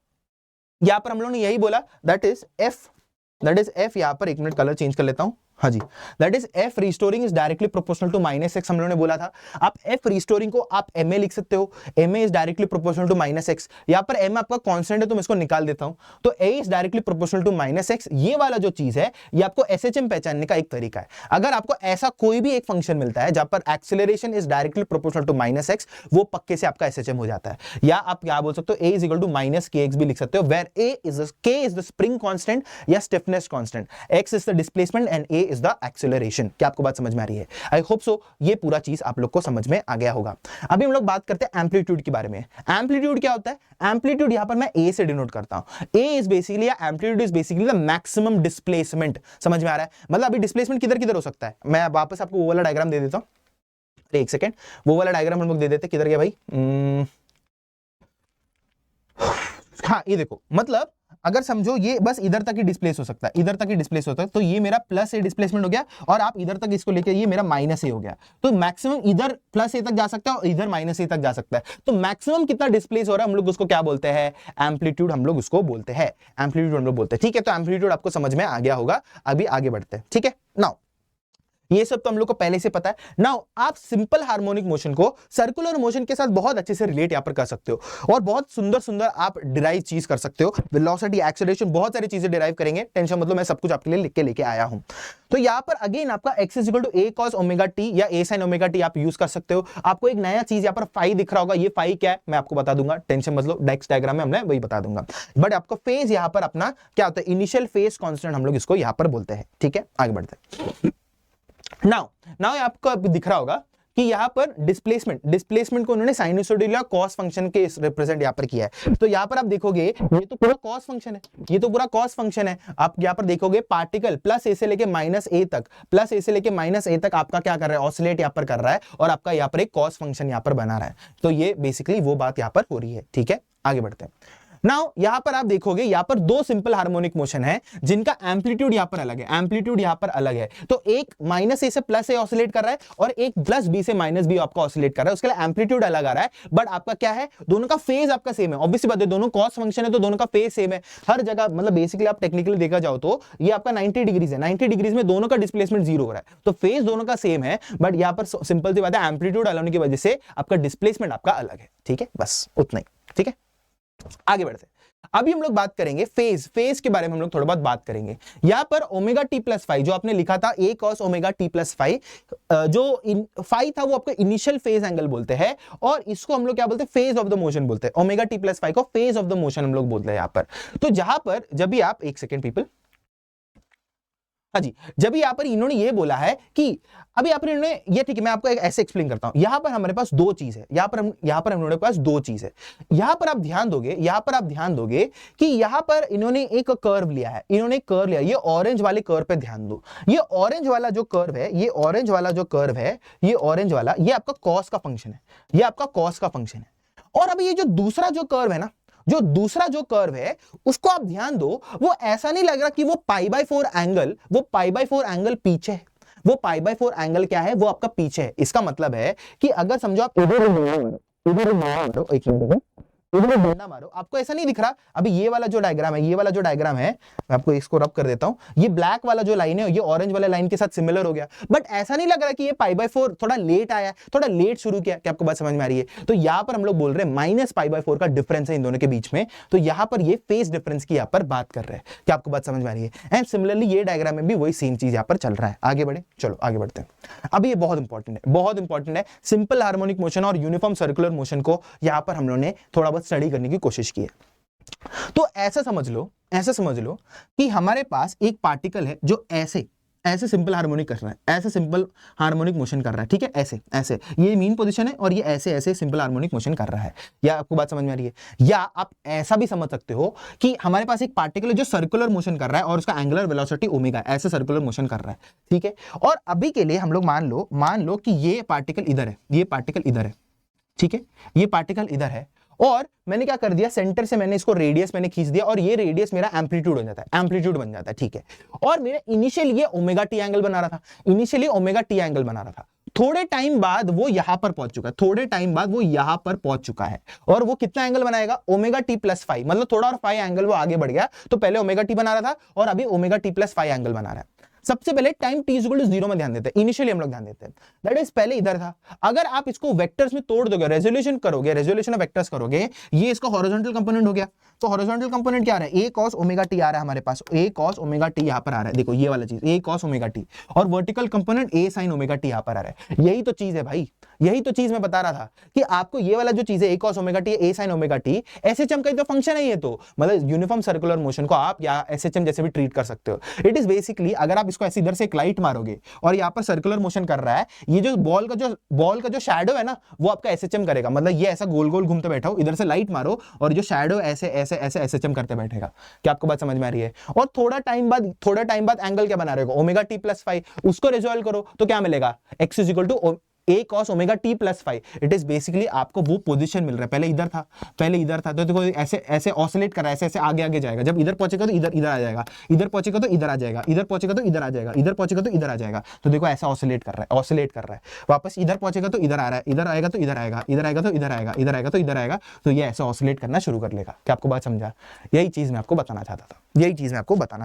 यहां पर हम लोगों ने यही बोला दैट इज F, यहां पर एक मिनट कलर चेंज कर लेता हूं। हाँ जी, that is F restoring is directly proportional to minus x, हम लोगों ने बोला था। आप F रिस्टोरिंग को आप MA लिख सकते हो, MA is directly proportional to minus x. यहां पर M आपका कांस्टेंट है तो मैं इसको निकाल देता हूं, तो A is directly proportional to minus x. ये वाला जो चीज है ये आपको SHM पहचानने का एक तरीका है। अगर आपको ऐसा कोई भी एक फंक्शन मिलता है जहां पर acceleration is directly proportional to minus x, वो पक्के से आपका SHM हो जाता है। या आप क्या बोल सकते हो, A is equal to minus के एक्स भी लिख सकते हो, where K is the spring constant या stiffness constant, X is the displacement and A is the acceleration. क्या आपको बात समझ में आ रही है? आई होप सो ये पूरा चीज आप लोग को समझ में आ गया होगा। अभी हम लोग बात करते हैं एम्पलीट्यूड के बारे में। एम्पलीट्यूड क्या होता है? एम्पलीट्यूड यहां पर मैं A से डिनोट करता हूं। A is basically, amplitude is basically the maximum displacement. समझ में आ रहा है? मतलब अभी डिस्प्लेसमेंट किधर किधर हो सकता है, मैं वापस आपको वो वाला डायग्राम दे देता हूं। एक सेकेंड, वो वाला डायग्राम हम लोग दे देते, किधर गया भाई? हाँ ये देखो, मतलब अगर समझो ये बस इधर तक ही डिस्प्लेस हो सकता है, इधर तक ही डिस्प्लेस होता है, तो ये मेरा प्लस ए डिस्प्लेसमेंट हो गया, और आप इधर तक इसको लेके ये मेरा माइनस ए हो गया। तो मैक्सिमम इधर प्लस ए तक जा सकता है और इधर माइनस ए तक जा सकता है। तो मैक्सिमम कितना डिस्प्लेस हो रहा है हम लोग उसको क्या बोलते हैं, एम्पलीट्यूड हम लोग उसको बोलते हैं, एम्पलीट्यूड हम लोग बोलते हैं। ठीक है, तो एम्पलीट्यूड आपको समझ में आ गया होगा। अभी आगे बढ़ते हैं। ठीक है, नाउ ये सब तो हम लोग को पहले से पता है। नाउ आप सिंपल हार्मोनिक मोशन को सर्कुलर मोशन के साथ बहुत अच्छे से रिलेट यहां पर कर सकते हो, और बहुत सुंदर सुंदर आप डिराइव चीज कर सकते हो। वेलोसिटी, एक्सेलरेशन, बहुत सारी चीजें डिराइव करेंगे, टेंशन मतलब मैं सब कुछ आपके लिए लिख के लेके आया हूं। तो यहां पर अगेन आपका x is equal to a cos omega t या a sin ओमेगा t आप यूज कर सकते हो। आपको एक नया चीज यहां पर फाई दिख रहा होगा, ये फाई क्या है मैं आपको बता दूंगा, टेंशन मतलब नेक्स्ट डायग्राम में हमने वही बता दूंगा। बट आपको फेज यहां पर अपना क्या होता है, इनिशियल फेज कांस्टेंट हम लोग इसको यहां पर बोलते हैं। ठीक है, आगे बढ़ते हैं। नाउ आपको दिख रहा होगा कि यहां पर डिस्प्लेसमेंट को उन्होंने साइनसोइडल या कॉस फंक्शन के रिप्रेजेंट यहां पर किया है। तो यहां पर आप देखोगे ये तो पूरा कॉस फंक्शन है, ये तो पूरा कॉस फंक्शन है। आप यहां पर देखोगे पार्टिकल प्लस ए से लेके माइनस ए तक, प्लस ए से लेके माइनस ए तक आपका क्या कर रहा है, ऑसिलेट यहां पर कर रहा है, और आपका यहां पर एक कॉस फंक्शन यहां पर बना रहा है। तो ये बेसिकली वो बात यहां पर हो रही है। ठीक है, आगे बढ़ते हैं। नाउ यहां पर आप देखोगे यहां पर दो सिंपल हार्मोनिक मोशन है जिनका एम्पलीट्यूड यहां पर अलग है, एम्पलीट्यूड यहां पर अलग है। तो एक माइनस ए से प्लस ए ऑसिलेट कर रहा है और एक प्लस बी से माइनस बी आपका ऑसिलेट कर रहा है, उसके लिए एम्पलीट्यूड अलग आ रहा है। बट आपका क्या है, दोनों का फेज आपका सेम है। ऑब्वियसली बात है, दोनों कॉस फंक्शन है तो दोनों का फेज सेम है हर जगह। मतलब बेसिकली आप टेक्निकली देखा जाओ तो ये आपका 90 डिग्रीज है, 90 डिग्रीज में दोनों का डिस्प्लेसमेंट जीरो हो रहा है, तो फेज दोनों का सेम है। बट यहां पर सिंपल सी बात है, एम्पलीट्यूड अलग होने की वजह से आपका डिस्प्लेसमेंट आपका अलग है। ठीक है, बस उतना ही। ठीक है, आगे बढ़ते हैं। अभी हम लोग बात करेंगे फेज के बारे में हम लोग थोड़ा बहुत बात करेंगे। यहां पर ओमेगा टी प्लस फाइव जो आपने लिखा था a cos omega T plus five, जो फाइव था वो आपको इनिशियल फेज एंगल बोलते हैं, और इसको हम लोग क्या बोलते हैं, फेज ऑफ द मोशन बोलते हैं। ओमेगा टी प्लस फाइव को फेज ऑफ द मोशन हम लोग बोलते हैं यहां पर। तो जहां पर जब भी आप, एक सेकेंड पीपल, हाँ जी, जब यहां पर इन्होंने ये बोला है कि अभी यहां पर इन्होंने ये, ठीक है मैं आपको एक ऐसे एक्सप्लेन करता हूं। यहां पर हमारे पास दो चीज है, यहां पर हमारे पास दो चीज है। यहां पर आप ध्यान दोगे कि यहां पर इन्होंने एक कर्व लिया है, ये ऑरेंज वाले कर्व पे ध्यान दो। ये ऑरेंज वाला जो कर्व है, ये आपका कॉस का फंक्शन है, ये आपका कॉस का फंक्शन है। और अभी ये जो दूसरा जो कर्व है ना, उसको आप ध्यान दो, वो ऐसा नहीं लग रहा कि वो पाई बाय फोर एंगल पीछे है। वो पाई बाय फोर एंगल क्या है, वो आपका पीछे है। इसका मतलब है कि अगर समझो आप इधर मारो, एक मिनट इधर डंडा मारो, आपको ऐसा नहीं दिख रहा। अभी ये वाला जो डायग्राम है, मैं आपको इसको रब कर देता हूं। ये ब्लैक वाला जो लाइन है, ये ऑरेंज वाला लाइन के साथ सिमिलर हो गया, बट ऐसा नहीं लग रहा कि ये पाई बाय फोर थोड़ा लेट आया, थोड़ा लेट शुरू किया। क्या आपको बात समझ में आ रही है? तो यहां पर हम लोग बोल रहे हैं माइनस पाई बाय फोर का डिफरेंस है इन दोनों के बीच में। तो यहां पर ये फेज डिफरेंस की यहां पर बात कर रहे हैं। क्या आपको बात समझ में आ रही है? एंड सिमिलरली ये डायग्राम में भी वही सेम चीज यहां पर चल रहा है। आगे बढ़े, चलो आगे बढ़ते हैं। अब ये बहुत इंपॉर्टेंट है, सिंपल हार्मोनिक मोशन और यूनिफॉर्म सर्कुलर मोशन को यहां पर हम लोगों ने थोड़ा बहुत स्टडी करने की कोशिश की है। तो ऐसा समझ लो कि हमारे पास एक पार्टिकल है जो ऐसे सिंपल हार्मोनिक कर रहा है, ऐसे सिंपल हार्मोनिक मोशन कर रहा है। ठीक है, ऐसे ये मीन पोजीशन है और ये ऐसे सिंपल हार्मोनिक मोशन कर रहा है। या आपको बात समझ में आ रही है? या आप ऐसा भी समझ सकते हो कि हमारे पास एक पार्टिकल है जो सर्कुलर मोशन कर रहा है और उसका एंगुलर वेलोसिटी ओमेगा, ऐसे सर्कुलर मोशन कर रहा है। ठीक है, और अभी के लिए हम लोग मान लो कि ये पार्टिकल इधर है, ठीक है, ये पार्टिकल इधर है, और मैंने क्या कर दिया, सेंटर से मैंने इसको रेडियस मैंने खींच दिया, और ये रेडियस मेरा एम्पलीट्यूड बन जाता है। ठीक है, और मेरा इनिशियल ये ओमेगा टी एंगल बना रहा था, थोड़े टाइम बाद वो यहां पर पहुंच चुका है, और वो कितना एंगल बनाएगा, ओमेगा टी प्लस फाइव, मतलब थोड़ा और 5 एंगल वो आगे बढ़ गया। तो पहले ओमेगा टी बना रहा था और अभी ओमेगा टी प्लस 5 एंगल बना रहा है। सबसे पहले टाइम t इक्वल टू 0 में ध्यान देते हैं, इनिशियली हम लोग ध्यान देते हैं, दैट इज पहले इधर था। अगर आप इसको वेक्टर्स में तोड़ दोगे, रेजोल्यूशन ऑफ वेक्टर्स करोगे, ये इसका हॉरिजॉन्टल कंपोनेंट हो गया। तो हॉरिजॉन्टल कंपोनेंट क्या आ रहा है, a cos ओमेगा t आ रहा है हमारे पास, a cos ओमेगा t यहां पर आ रहा है, देखो ये वाला चीज a cos ओमेगा t, और vertical component a sin omega t यहां पर आ रहा है। यही तो चीज है भाई, यही तो चीज मैं बता रहा था कि आपको ये वाला जो चीज है a cos omega t, a sin omega t, SHM का ही तो फंक्शन है ये। तो मतलब यूनिफॉर्म सर्कुलर मोशन को आप या SHM जैसे भी ट्रीट कर सकते हो। इट इज बेसिकली, अगर आप इसको ऐसे इधर से एक लाइट मारोगे और यहाँ पर सर्कुलर मोशन कर रहा है, ये जो बॉल का जो शैडो है ना, वो आपका SHM करेगा। मतलब ये ऐसा गोल गोल घूमते बैठा हो, इधर से लाइट मारो और जो शैडो ऐसे SHM करते बैठेगा। क्या आपको बात समझ में आ रही है? और थोड़ा टाइम बाद एंगल क्या बना रहेगा, ओमेगा टी प्लस 5, उसको रिजॉल्व करो तो क्या मिलेगा, x is equal to a cos omega t plus five, it is basically आपको वो पोजीशन मिल रहा है, पहले इधर था, तो देखो ऐसे ऐसे ऑसिलेट कर रहा है, ऐसे आगे आगे जाएगा, जब इधर पहुंचेगा तो इधर आ जाएगा, इधर पहुंचेगा तो इधर आ जाएगा, इधर पहुंचेगा तो इधर आ जाएगा, इधर पहुंचेगा तो इधर आ जाएगा, तो देखो ऐसा ऑसिलेट कर रहा है, वापस इधर पहुंचेगा तो इधर आ रहा है, इधर आएगा तो इधर आएगा, इधर आएगा तो इधर आएगा, इधर आएगा तो इधर आएगा, तो ये ऐसे ऑसिलेट करना शुरू कर लेगा। क्या आपको बात समझा? यही चीज मैं आपको बताना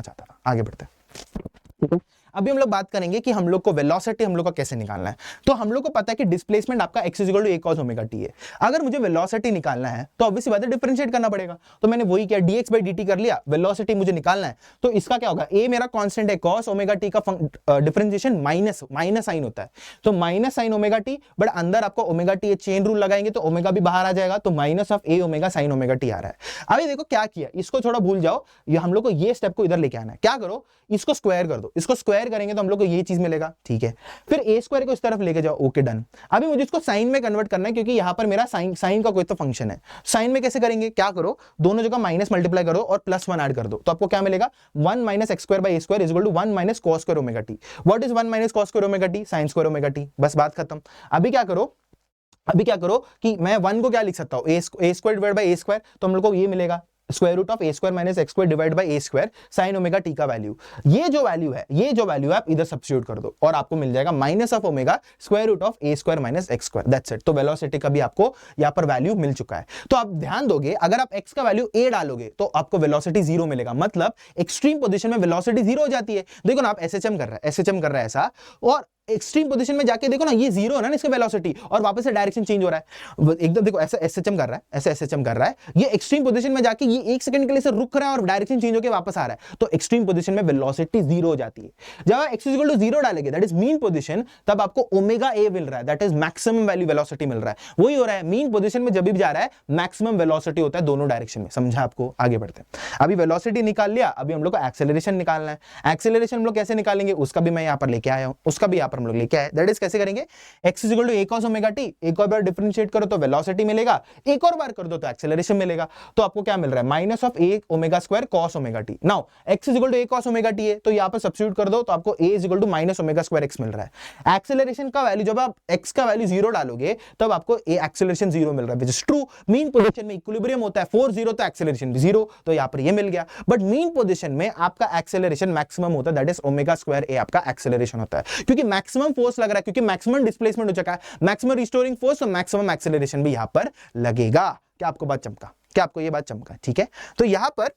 चाहता था, आगे बढ़ते हैं। अभी हम लोग बात करेंगे कि हम लोग को वेलोसिटी हम लोग का कैसे निकालना है। तो हम लोग को पता है कि डिस्प्लेसमेंट आपका x equal to a cos omega t है। अगर मुझे वेलोसिटी निकालना है तो ऑब्वियसली बात है डिफरेंशिएट करना पड़ेगा, तो मैंने वही किया, dx बाई dt कर लिया। वेलोसिटी मुझे निकालना है तो इसका क्या होगा, a मेरा कांस्टेंट है, cos ओमेगा t का डिफरेंशिएशन माइनस साइन होता है, तो minus sine omega t, but अंदर आपको ओमेगा t चेन रूल लगाएंगे तो ओमेगा भी बाहर आ जाएगा, तो minus of a omega sine omega t आ रहा है। अभी देखो क्या किया, इसको थोड़ा भूल जाओ, ये हम लोग को ये स्टेप को इधर लेके आना है। क्या करो, इसको स्क्वायर कर दो, इसको स्क्वायर करेंगे तो हम लोग को ये चीज मिलेगा, ठीक है। फिर ए स्क्वायर को इस तरफ लेके जाओ, ओके डन। अभी मुझे इसको साइन में कन्वर्ट करना है, क्योंकि यहां पर मेरा साइन का कोई तो फंक्शन है। साइन में कैसे करेंगे, क्या करो, दोनों जगह माइनस मल्टीप्लाई करो और प्लस 1 ऐड कर दो, तो आपको क्या मिलेगा, 1 minus x square by a square is equal to 1 minus cos square omega t. What is 1 minus cos square omega t, sine square omega t, बस बात खत्म। अभी क्या करो कि मैं 1 को क्या लिख सकता हूं, a square divide by a square, तो हम लोग को ये मिलेगा square root of a square minus x square divide by a square sine omega t का वैल्यू। ये जो वैल्यू है आप इधर सब्स्टिट्यूट कर दो और आपको मिल जाएगा minus of omega square root of a square minus x square, that's it. तो वेलोसिटी का भी आपको यहां पर वैल्यू मिल चुका है। तो आप ध्यान दोगे, अगर आप x का वैल्यू a डालोगे तो आपको वेलोसिटी 0 मिलेगा, मतलब एक्सट्रीम पोजीशन में वेलोसिटी 0 हो जाती है। देखो ना, आप एसएचएम कर रहा है ऐसा, और एक्सट्रीम पोजीशन में जाके देखो ना, ये 0 है ना इसका वेलोसिटी, और वापस से डायरेक्शन चेंज हो रहा है एकदम। देखो ऐसा एसएचएम कर रहा है, ये एक्सट्रीम पोजीशन में जाके ये 1 सेकंड के लिए रुक रहा है और डायरेक्शन चेंज होकर वापस आ रहा है, तो एक्सट्रीम पोजीशन में वेलोसिटी 0 हो जाती है। जब आप x इक्वल टू 0 डालेंगे, दैट इज मीन पोजीशन, तब आपको ओमेगा a मिल रहा है, that is maximum value velocity मिल रहा है। वही हो रहा है, मीन पोजीशन में जब भी जा रहा है मैक्सिमम वेलोसिटी होता है दोनों डायरेक्शन में, समझा आपको? आगे बढ़ते हैं। अभी वेलोसिटी निकाल लिया, अभी हम लोग को एक्सेलरेशन निकालना है। एक्सेलरेशन हम लोग कैसे निकालेंगे, उसका भी मैं यहां पर लेके आया हूं, उसका भी यहां पर हम लोग लेके आए। दैट इज कैसे करेंगे, x equal to a cos omega t, एक और बार डिफरेंशिएट करो तो वेलोसिटी मिलेगा, एक और बार कर दो तो एक्सेलरेशन मिलेगा, तो आपको क्या मिल रहा है, minus of a omega square cos omega t। Now x equal to a cos omega t है, तो यहां पर सब्स्टिट्यूट कर दो तो आपको a equal to minus omega square x मिल रहा है। एक्सेलरेशन का वैल्यू, जब आप x का वैल्यू 0 डालोगे तब आपको एक्सेलरेशन 0 मिल रहा है, which is true. Mean position में इक्विलिब्रियम होता है 4 0, तो एक्सेलरेशन भी 0, तो यहां पर ये मिल गया। बट मीन पोजीशन में आपका एक्सेलरेशन मैक्सिमम होता है, that is omega square a आपका एक्सेलरेशन होता है, क्योंकि मैक्सिमम फोर्स लग रहा है, क्योंकि मैक्सिमम डिस्प्लेसमेंट हो चुका है, मैक्सिमम रिस्टोरिंग फोर्स, तो मैक्सिमम एक्सेलरेशन भी यहां पर लगेगा। क्या आपको बात चमका? क्या आपको ये बात चमका? ठीक है, तो यहां पर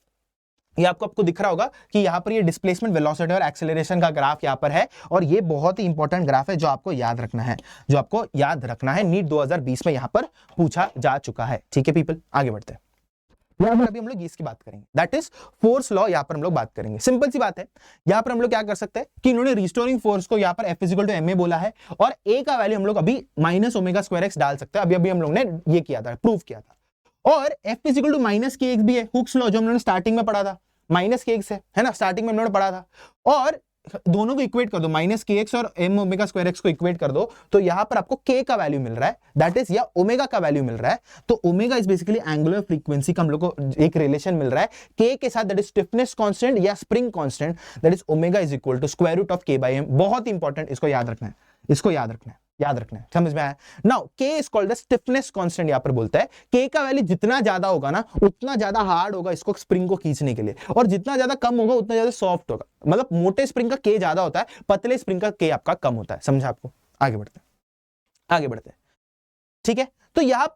ये आपको दिख रहा होगा कि यहां पर ये डिस्प्लेसमेंट, वेलोसिटी और एक्सेलरेशन का ग्राफ यहां पर है, और ये बहुत ही इंपॉर्टेंट ग्राफ है जो आपको याद रखना है, नीट 2020 में यहां पर पूछा जा चुका है। ठीक है पीपल, आगे बढ़ते हैं। यहां पर अभी हम लोग इसकी बात करेंगे, दैट इज फोर्स लॉ। यहां पर हम लोग बात करेंगे, सिंपल सी बात है। यहां पर हम लोग क्या कर सकते हैं कि इन्होंने रिस्टोरिंग फोर्स को यहां पर F इक्वल टू ma बोला है, और a का वैल्यू हम लोग अभी माइनस ओमेगा स्क्वायर x डाल सकते हैं। अभी हम लोग ने ये किया था, प्रूव किया था। और F equal to minus kx भी है, हुक्स लॉ जो हम लोगों ने स्टार्टिंग में पढ़ा था, माइनस kx है ना, स्टार्टिंग में हम लोगों ने पढ़ा था। और दोनों को इक्वेट कर दो, माइनस kx और m ओमेगा स्क्वायर x को इक्वेट कर दो, तो यहां पर आपको k का वैल्यू मिल रहा है, दैट इज, या ओमेगा का वैल्यू मिल रहा है। तो omega is basically angular frequency का हम लोग को एक रिलेशन मिल रहा है k के साथ, दैट इज स्टिफनेस कांस्टेंट या spring constant, that is omega is equal to square root of k by m। बहुत इंपॉर्टेंट, इसको याद रखना है, समझ में आया? Now k is called the stiffness constant, यहां पर बोलता है k का वैल्यू जितना ज्यादा होगा ना, उतना ज्यादा हार्ड होगा इसको स्प्रिंग को खींचने के लिए, और जितना ज्यादा कम होगा उतना ज्यादा सॉफ्ट होगा। मतलब मोटे स्प्रिंग का k ज्यादा होता है, पतले स्प्रिंग का k आपका कम होता है, समझा आपको? आगे बढ़ते हैं। ठीक है, तो यहां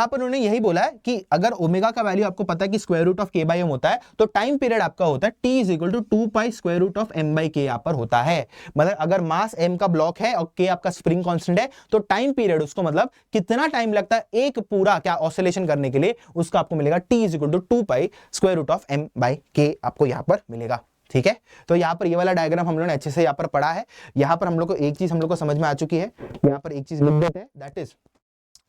पर उन्होंने यही बोला है कि अगर ओमेगा का वैल्यू आपको पता है कि square root of k by m होता है, तो टाइम पीरियड आपका होता है t is equal to 2 pi square root of m by k यहां पर होता है। मतलब अगर मास m का ब्लॉक है और k आपका स्प्रिंग कांस्टेंट है, तो टाइम पीरियड, उसको मतलब कितना टाइम लगता है एक पूरा क्या ऑसिलेशन करने के लिए, उसका आपको मिलेगा t is equal to 2 pi square root of m by k आपको यहां पर मिलेगा। ठीक है, तो यहां पर ये वाला डायग्राम हम लोगों ने अच्छे से यहां पर पढ़ा है। यहां पर हम लोग को एक चीज हम लोग को समझ में आ चुकी है, यहां पर एक चीज लिख देते हैं, दैट इज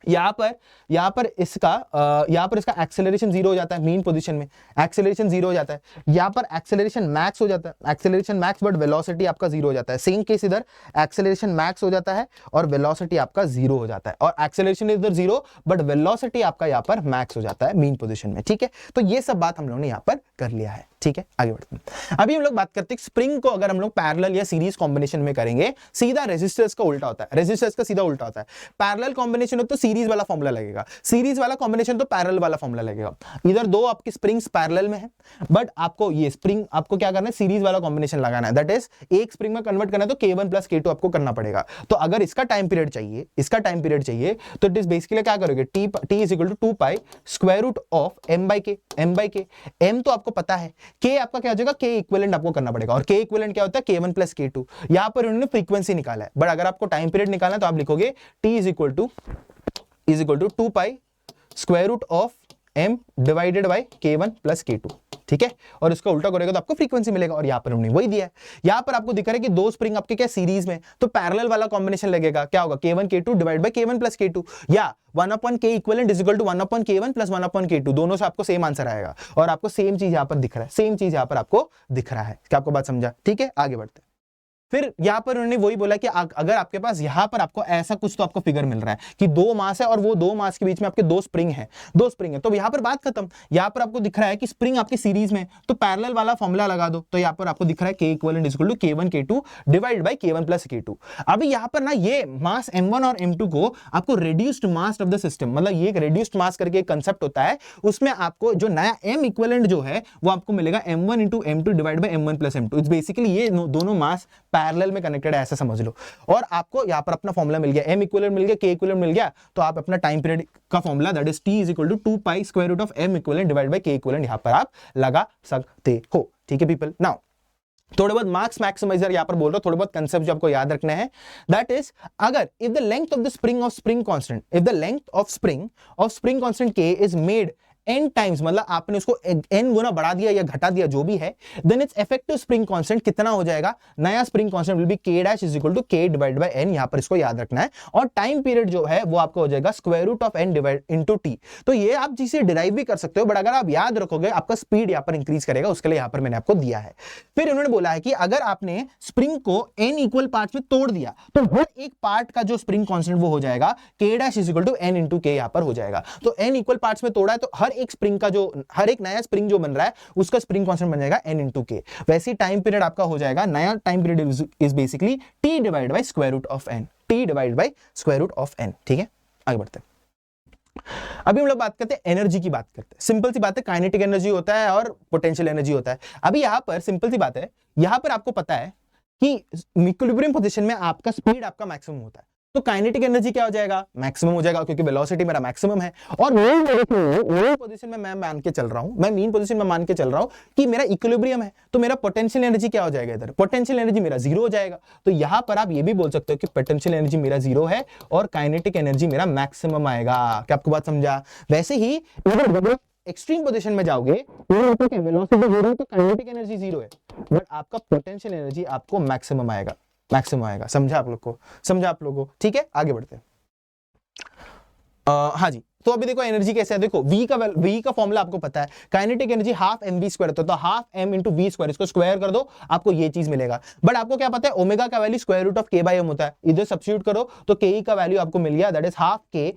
यहां पर इसका एक्सेलरेशन 0 हो जाता है, मीन पोजीशन में एक्सेलरेशन 0 हो जाता है। यहां पर एक्सेलरेशन मैक्स हो जाता है, एक्सेलरेशन मैक्स, बट वेलोसिटी आपका 0 हो जाता है। सेम केस इधर एक्सेलरेशन मैक्स हो जाता है और वेलोसिटी आपका 0 हो जाता है, और एक्सेलरेशन इधर 0 बट वेलोसिटी आपका यहां पर मैक्स हो जाता है मीन पोजीशन में। ठीक है, तो ये सब बात हम लोगों ने यहां पर कर लिया है। ठीक है, आगे बढ़ते हैं। अभी हम लोग बात करते हैं स्प्रिंग को अगर हम लोग पैरेलल या सीरीज कॉम्बिनेशन में करेंगे, सीधा रेजिस्टर्स का उल्टा होता है, रेजिस्टर्स का सीधा उल्टा होता है। पैरेलल कॉम्बिनेशन हो तो सीरीज वाला फॉर्मूला लगेगा, सीरीज वाला कॉम्बिनेशन तो पैरेलल वाला फॉर्मूला लगेगा। इधर दो आपकी स्प्रिंग्स पैरेलल में है, बट आपको ये स्प्रिंग आपको क्या करना है, सीरीज वाला कॉम्बिनेशन लगाना है। दैट इज एक स्प्रिंग में कन्वर्ट करना है तो K1 प्लस K2 आपको करना पड़ेगा। तो अगर इसका टाइम पीरियड चाहिए, इसका टाइम पीरियड चाहिए तो इट इज बेसिकली क्या करोगे, t is equal to 2 pi square root of m by k, m तो आपको पता है, k आपका क्या हो जाएगा, k इक्विवेलेंट आपको करना पड़ेगा, और k इक्विवेलेंट क्या होता है, K1 प्लस K2। यहां पर उन्होंने फ्रीक्वेंसी निकाला है, बट अगर आपको टाइम पीरियड निकालना है तो आप लिखोगे t is equal to 2 pi square root of m divided by K1 plus K2। ठीक है, और इसका उल्टा करेगा तो आपको फ्रीक्वेंसी मिलेगा, और यहां पर हमने वही दिया है। यहां पर आपको दिख रहा है कि दो स्प्रिंग आपके क्या सीरीज में, तो पैरेलल वाला कॉम्बिनेशन लगेगा, क्या होगा, K1 K2 divide by K1 plus K2, या 1 upon K equivalent is equal to 1 upon K1 plus 1 upon K2, दोनों से आपको सेम आंसर आएगा, और आपको सेम चीज यहां पर दिख रहा है, सेम चीज यहां पर आपको दिख रहा है। क्या आपको बात समझा? ठीक है, आगे बढ़ते हैं। फिर यहां पर उन्होंने वही बोला कि अगर आपके पास यहां पर आपको ऐसा कुछ तो आपको फिगर मिल रहा है कि दो मास है और वो दो मास के बीच में आपके दो स्प्रिंग है, तो यहां पर बात खत्म। यहां पर आपको दिख रहा है कि स्प्रिंग आपकी सीरीज में, तो पैरेलल वाला फॉर्मूला लगा दो, तो यहां पर आपको दिख रहा है K equivalent is equal to K1 K2 divide by K1 plus K2। अभी यहां पर ना ये मास M1 और M2 को आपको reduced mass of the system, मतलब ये एक रिड्यूस्ड मास करके एक कंसेप्ट होता है, उसमें आपको जो नया M इक्विवेलेंट जो है वो आपको मिलेगा M1 into M2 divide by M1 plus M2। It's basically ये दोनों मास पैरेलल में कनेक्टेड है, ऐसा समझ लो। और आपको यहां पर अपना फॉर्मूला मिल गया, M इक्विवेलेंट मिल गया, K इक्विवेलेंट मिल गया, तो आप अपना टाइम पीरियड का formula that is T is equal to 2 pi square root of M equivalent divide by K equivalent यहां पर आप लगा सकते हो। ठीक है पीपल, नाउ थोड़े बहुत मार्क्स मैक्सिमाइजर यहां पर बोल रहा हूं, थोड़े बहुत कंसेप्ट जो आपको याद रखने हैं। दैट इज अगर if the length of the spring constant, if the length of spring constant K is made n times, मतलब आपने उसको n गुना बढ़ा दिया या घटा दिया जो भी है, then it's effective spring constant कितना हो जाएगा, नया spring constant will be K dash is equal to K divide by n। यहां पर इसको याद रखना है, और टाइम पीरियड जो है वो आपको हो जाएगा square root of n divide into t। तो ये आप जिसे डिराइव भी कर सकते हो, बट अगर आप याद रखोगे आपका स्पीड यहां पर इंक्रीज करेगा, उसके लिए यहां पर मैंने आपको दिया है। फिर उन्होंने बोला है कि अगर आपने स्प्रिंग को n इक्वल पार्ट्स में तोड़ दिया तो हर एक पार्ट का जो स्प्रिंग कांस्टेंट वो हो जाएगा K dash is equal to n into K यहां पर हो जाएगा। तो n इक्वल पार्ट्स में तोड़ा है तो हर एक स्प्रिंग का जो हर एक नया स्प्रिंग जो बन रहा है उसका स्प्रिंग कांस्टेंट बन जाएगा n इंटू K। वैसे ही टाइम पीरियड आपका हो जाएगा, नया time period is basically T divide by square root of n, T divide by square root of n। ठीक है, आगे बढ़ते हैं। अभी हम लोग बात करते हैं एनर्जी की, बात करते हैं। सिंपल सी बात है, काइनेटिक एनर्जी होता है और पोटेंशियल एनर्जी होता है। अभी यहां पर सिंपल सी बात है, यहां पर आपको पता है कि इक्विलिब्रियम पोजीशन में आपका स्पीड आपका मैक्सिमम होता है, तो काइनेटिक एनर्जी क्या हो जाएगा, मैक्सिमम हो जाएगा, क्योंकि वेलोसिटी मेरा मैक्सिमम है। और मीन पोजीशन में मैं मान के चल रहा हूं, मैं मीन पोजीशन में मान के चल रहा हूं कि मेरा इक्विलिब्रियम है, तो मेरा पोटेंशियल एनर्जी क्या हो जाएगा, इधर पोटेंशियल एनर्जी मेरा जीरो हो जाएगा। तो यहां पर आप ये भी बोल सकते हो कि पोटेंशियल एनर्जी मेरा जीरो है और काइनेटिक एनर्जी मेरा मैक्सिमम आएगा। क्या आपको बात समझा? वैसे ही एक्सट्रीम पोजीशन में जाओगे, वेलोसिटी जीरो है तो काइनेटिक एनर्जी जीरो है, बट आपका पोटेंशियल एनर्जी आपको मैक्सिमम आएगा, मैक्सिमम आएगा। समझा आप लोग को? ठीक है, आगे बढ़ते हैं। हाँ जी, तो अभी देखो एनर्जी कैसे है, देखो V का फॉर्मूला आपको पता है, kinetic energy half mv square होता है, तो half m into v square, इसको स्क्वायर कर दो आपको ये चीज मिलेगा। बट आपको क्या पता है, ओमेगा का value square root of k by m होता है, इधर सब्स्टिट्यूट करो तो ke का वैल्यू आपको मिल गया, that is half k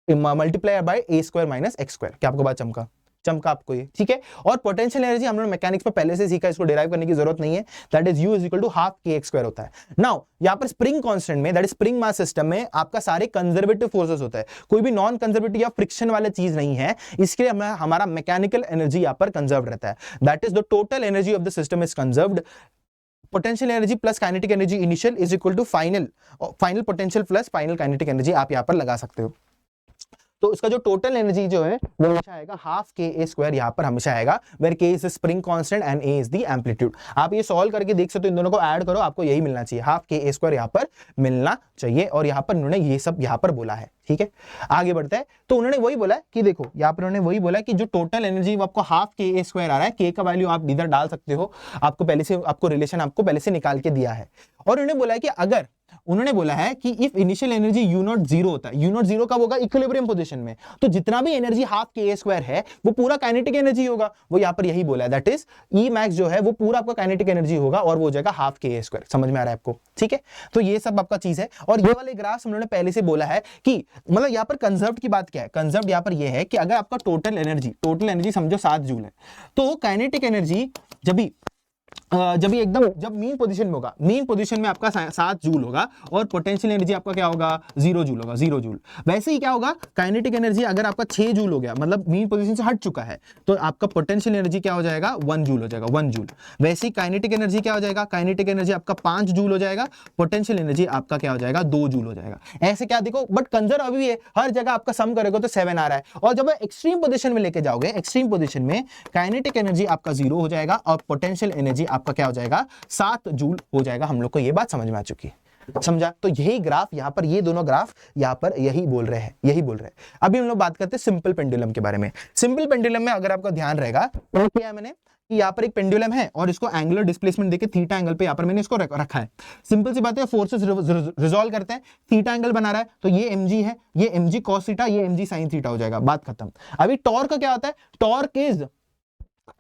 multiply by a square minus x square. क्या आपको बात चमका आपको ये? ठीक है। और पोटेंशियल एनर्जी हम लोग मैकेनिक्स में पहले से सीखा, इसको डिराइव करने की जरूरत नहीं है, that is U is equal to half k x square होता है। नाउ यहां पर स्प्रिंग कांस्टेंट में, that is spring mass system में आपका सारे कंजर्वेटिव फोर्सेस होता है, कोई भी नॉन कंजर्वेटिव या फ्रिक्शन वाले चीज नहीं है, इसके लिए हमारा मैकेनिकल एनर्जी यहां पर कंजर्व रहता है, that is the total energy of the system is conserved. Potential energy plus kinetic energy initial is equal to final potential plus final kinetic energy आप यहां पर लगा सकते हो। तो इसका जो टोटल एनर्जी जो है वो हमेशा आएगा हाफ के ए स्क्वायर, यहां पर हमेशा आएगा, वेयर के is spring constant and A is the amplitude. आप ये सॉल्व करके देख सकते हो, इन दोनों को ऐड करो, आपको यही मिलना चाहिए, हाफ के ए स्क्वायर यहां पर मिलना चाहिए, और यहां पर उन्होंने ये सब यहां पर बोला है। ठीक है, आगे बढ़ते हैं। तो उन्होंने वही बोला कि देखो यहां पर उन्होंने वही बोला कि जो टोटल एनर्जी वो आपको हाफ के ए स्क्वायर आ रहा है, के का वैल्यू आप इधर डाल सकते हो, आपको पहले से आपको रिलेशन आपको पहले से निकाल के दिया है। और उन्होंने बोला है कि अगर उन्होंने बोला है कि if initial energy you not zero होता है, यू नॉट जीरो कब होगा, इक्विलिब्रियम पोजीशन में, तो जितना भी एनर्जी हाफ के स्क्वायर है वो पूरा काइनेटिक एनर्जी होगा, वो यहाँ पर यही बोला है, दैट इज ई मैक्स जो है वो पूरा आपका काइनेटिक एनर्जी होगा और वो हो जाएगा हाफ के स्क्वायर। समझ में आ रहा है आपको, ठीक है। तो ये सब आपका चीज है, और ये वाले ग्राफ्स हम लोगों ने पहले से बोला है कि मतलब यहाँ पर कंजर्व की बात क्या है, कंजर्व यहाँ पर ये है कि अगर आपका टोटल एनर्जी समझो 7 जूल है, तो काइनेटिक एनर्जी जब एकदम जब मीन पोजीशन में होगा, मीन पोजीशन में आपका 7 जूल होगा और पोटेंशियल एनर्जी आपका क्या होगा, 0 जूल होगा, 0 जूल। वैसे ही क्या होगा, काइनेटिक एनर्जी अगर आपका 6 जूल हो गया, मतलब मीन पोजीशन से हट चुका है, तो आपका पोटेंशियल एनर्जी क्या हो जाएगा, 1 जूल हो जाएगा, 1 जूल। वैसे ही काइनेटिक एनर्जी क्या हो जाएगा, काइनेटिक एनर्जी आपका 5 जूल हो जाएगा, पोटेंशियल एनर्जी आपका क्या हो जाएगा, 2 जूल हो जाएगा। ऐसे क्या देखो, बट कंजर्व अभी है, हर जगह आपका सम करेगा तो 7 आ रहा है, और जब एक्सट्रीम पोजीशन में लेके जाओगे, एक्सट्रीम पोजीशन में काइनेटिक एनर्जी आपका 0 हो जाएगा और पोटेंशियल एनर्जी आपका क्या हो जाएगा, 7 जूल हो जाएगा। हम लोग को ये बात समझ में आ चुकी है, समझा। तो यही ग्राफ यहाँ पर, ये दोनों ग्राफ यहाँ पर यही बोल रहे हैं। अभी हम लोग बात करते हैं सिंपल पेंडुलम के बारे में। सिंपल पेंडुलम में अगर आपका ध्यान रहेगा तो क्या है मैंने कि यहाँ पर एक पेंडुलम है और इसको एंगुलर डिस्प्लेसमेंट देके थीटा एंगल पे यहाँ पर मैंने इसको रखा है। सिंपल सी बात है, फोर्सेस रिजॉल्व करते हैं, थीटा एंगल बना रहा है, तो ये mg है, ये mg cos थीटा, ये mg sin थीटा हो जाएगा, बात खत्म। अभी टॉर्क का क्या होता है, torque is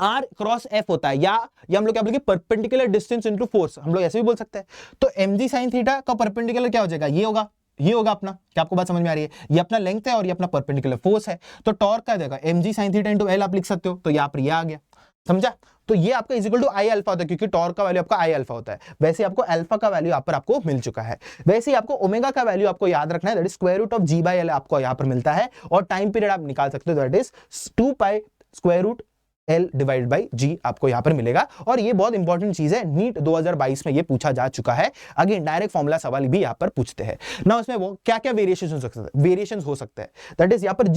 R cross F होता है, या हम लोग क्या बोलेंगे, परपेंडिकुलर डिस्टेंस इनटू फोर्स, हम लोग ऐसे भी बोल सकते हैं। तो mg sin थीटा का परपेंडिकुलर क्या हो जाएगा, ये होगा अपना, क्या आपको बात समझ में आ रही है, ये अपना लेंथ है और ये अपना परपेंडिकुलर फोर्स है। तो टॉर्क क्या देगा, mg sin theta into L आप लिख सकते हो, तो यहाँ पर ये आ गया, समझा। तो ये आपका is equal to I alpha होता है, क्योंकि टॉर्क का वैल्यू आपका आई अल्फा होता है। वैसे आपको अल्फा का वैल्यू यहाँ पर आपको मिल चुका है। वैसे ही आपको ओमेगा का वैल्यू आपको याद रखना है, that is square root of g by l आपको यहाँ पर मिलता है, और टाइम पीरियड आप निकाल सकते हो, that is 2 pi square root L divide by G आपको यहां पर मिलेगा। और ये बहुत इंपॉर्टेंट चीज है, नीट 2022 में ये पूछा जा चुका है। अगेन डायरेक्ट फॉर्मूला सवाल भी यहां पर पूछते हैं ना, उसमें वो क्या क्या वेरिएशन हो सकते हैं, दैट इज यहां पर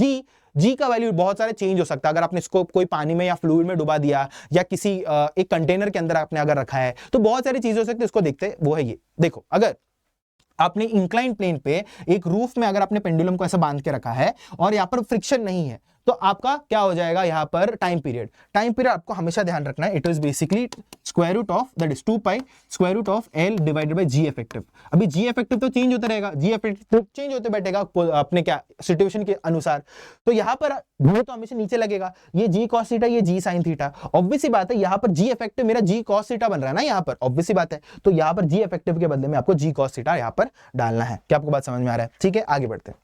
G का वैल्यू बहुत सारे चेंज हो सकता है। अगर आपने इसको कोई पानी में या फ्लूइड में डुबा दिया, या किसी एक कंटेनर के अंदर आपने अगर रखा है, तो बहुत सारी चीजें हो सकती है। इसको देखते हैं, वो है ये देखो, अगर आपने इंक्लाइन प्लेन पे एक रूफ में अगर आपने पेंडुलम को ऐसा बांध के रखा है और यहाँ पर फ्रिक्शन नहीं है, तो आपका क्या हो जाएगा, यहाँ पर टाइम पीरियड आपको हमेशा ध्यान रखना है, it is basically square root of, that is 2 pi square root of L divided by G effective. अभी G इफेक्टिव तो चेंज होता रहेगा, G इफेक्टिव चेंज होते बैठेगा अपने क्या सिचुएशन के अनुसार। तो यहाँ पर वो तो हमेशा नीचे लगेगा, ये G cos थीटा, ये G sin थीटा। ऑब्वियस सी बात है, यहाँ पर G इफेक्टिव मेरा G cos थीटा बन रहा है ना यहाँ पर, ऑब्वियस सी बात है। तो यहाँ पर G इफेक्टिव के बदले में आपको G cos थीटा यहाँ पर डालना है। क्या आपको बात समझ में आ रहा है, ठीक है, आगे बढ़ते हैं।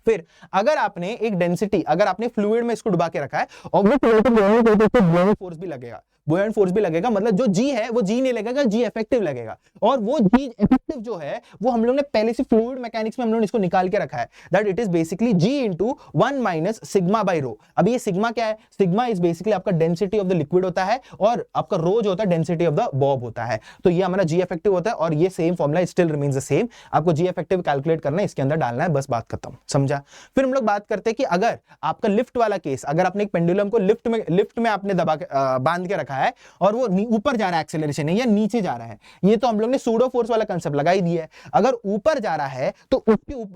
फिर अगर आपने एक डेंसिटी, अगर आपने फ्लूइड में इसको डुबा के रखा है, और फोर्स भी लगेगा, बुओयंट फोर्स भी लगेगा, मतलब जो G है वो G नहीं लगेगा, G इफेक्टिव लगेगा। और वो G इफेक्टिव जो है वो हम लोग ने पहले से फ्लूइड मैकेनिक्स में हम लोग ने इसको निकाल के रखा है, that it is basically G into 1 minus sigma by rho. अब ये सिग्मा क्या है, सिग्मा इज बेसिकली आपका डेंसिटी ऑफ द लिक्विड होता है, और आपका रो जो होता है डेंसिटी ऑफ द बॉब होता है। तो ये हमारा G इफेक्टिव होता है, और ये same formula still remains the same. आपको G इफेक्टिव कैलकुलेट करना है, इसके अंदर डालना है, बस बात खत्म, समझा। फिर हम लोग बात करते हैं कि अगर आपका लिफ्ट वाला केस, अगर आपने एक पेंडुलम को लिफ्ट में आपने दबा के बांध के रखा है, और वो ऊपर जा रहा है, एक्सेलरेशन है, या नीचे जा रहा है, ये तो हम लोग ने सूडो फोर्स वाला कांसेप्ट लगा ही दिया है। अगर ऊपर जा रहा है तो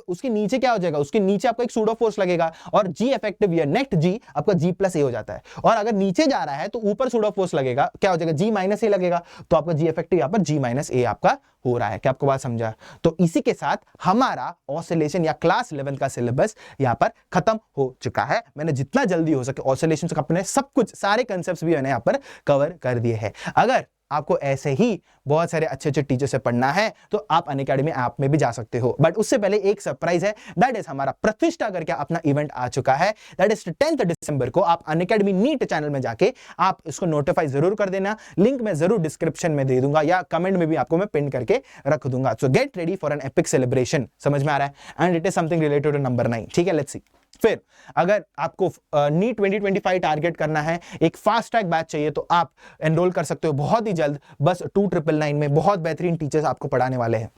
उसके नीचे क्या हो जाएगा, उसके नीचे आपको एक सूडो फोर्स लगेगा, और G इफेक्टिव या नेट G आपका G प्लस ए हो जाता है। और अगर नीचे जा रहा है तो ऊपर सूडो फोर्स लगेगा, क्या हो जाएगा, G माइनस ए लगेगा, तो आपका G इफेक्टिव यहाँ पर G माइनस ए आपका हो रहा है। क्या आपको बात समझा। तो इसी के साथ हमारा ऑसिलेशन या क्लास 11 का सिलेबस यहाँ पर खत्म हो चुका है। मैंने जितना जल्दी हो सके ऑसिलेशन से अपने सब कुछ सारे कंसेप्ट्स भी मैंने यहाँ पर कवर कर दिए हैं। अगर आपको ऐसे ही बहुत सारे अच्छे अच्छे टीचर से पढ़ना है तो आप अनअकैडमी ऐप में भी जा सकते हो। बट उससे पहले एक सरप्राइज है, दैट इज हमारा प्रतिष्ठा करके अपना इवेंट आ चुका है, दैट इज 10 दिसंबर को। आप अनअकैडमी नीट चैनल में जाके आप इसको नोटिफाई जरूर कर देना, लिंक मैं जरूर डिस्क्रिप्शन में दे दूंगा या कमेंट में भी आपको मैं पिन करके रख दूंगा। So get ready for an epic celebration, समझ में आ रहा है, and it is something related to number 9, ठीक है, लेट्स सी। फिर अगर आपको नीट 2025 टारगेट करना है, एक फास्ट ट्रैक बैच चाहिए, तो आप एनरोल कर सकते हो बहुत ही जल्द, बस 2999 में बहुत बेहतरीन टीचर्स आपको पढ़ाने वाले हैं।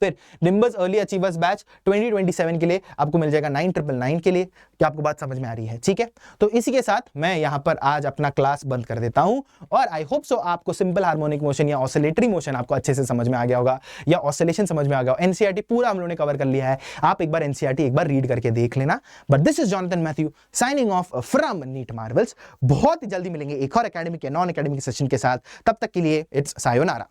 फिर निम्बस अर्ली अचीवर्स बैच 2027 के लिए आपको मिल जाएगा 9999 के लिए। क्या आपको बात समझ में आ रही है, ठीक है। तो इसी के साथ मैं यहां पर आज अपना क्लास बंद कर देता हूं, और आई होप सो आपको सिंपल हार्मोनिक मोशन या ऑसिलेटरी मोशन आपको अच्छे से समझ में आ गया होगा, या ऑसिलेशन समझ में आ गया होगा। एनसीईआरटी पूरा हम लोगों ने कवर कर लिया है, आप एक बार एनसीईआरटी एक बार रीड करके देख लेना। But this is Jonathan Matthew signing off from NEET Marvels. बहुत ही जल्दी मिलेंगे एक और एकेडमिक या नॉन एकेडमिक सेशन के साथ, तब तक के लिए इट्स सायोनारा।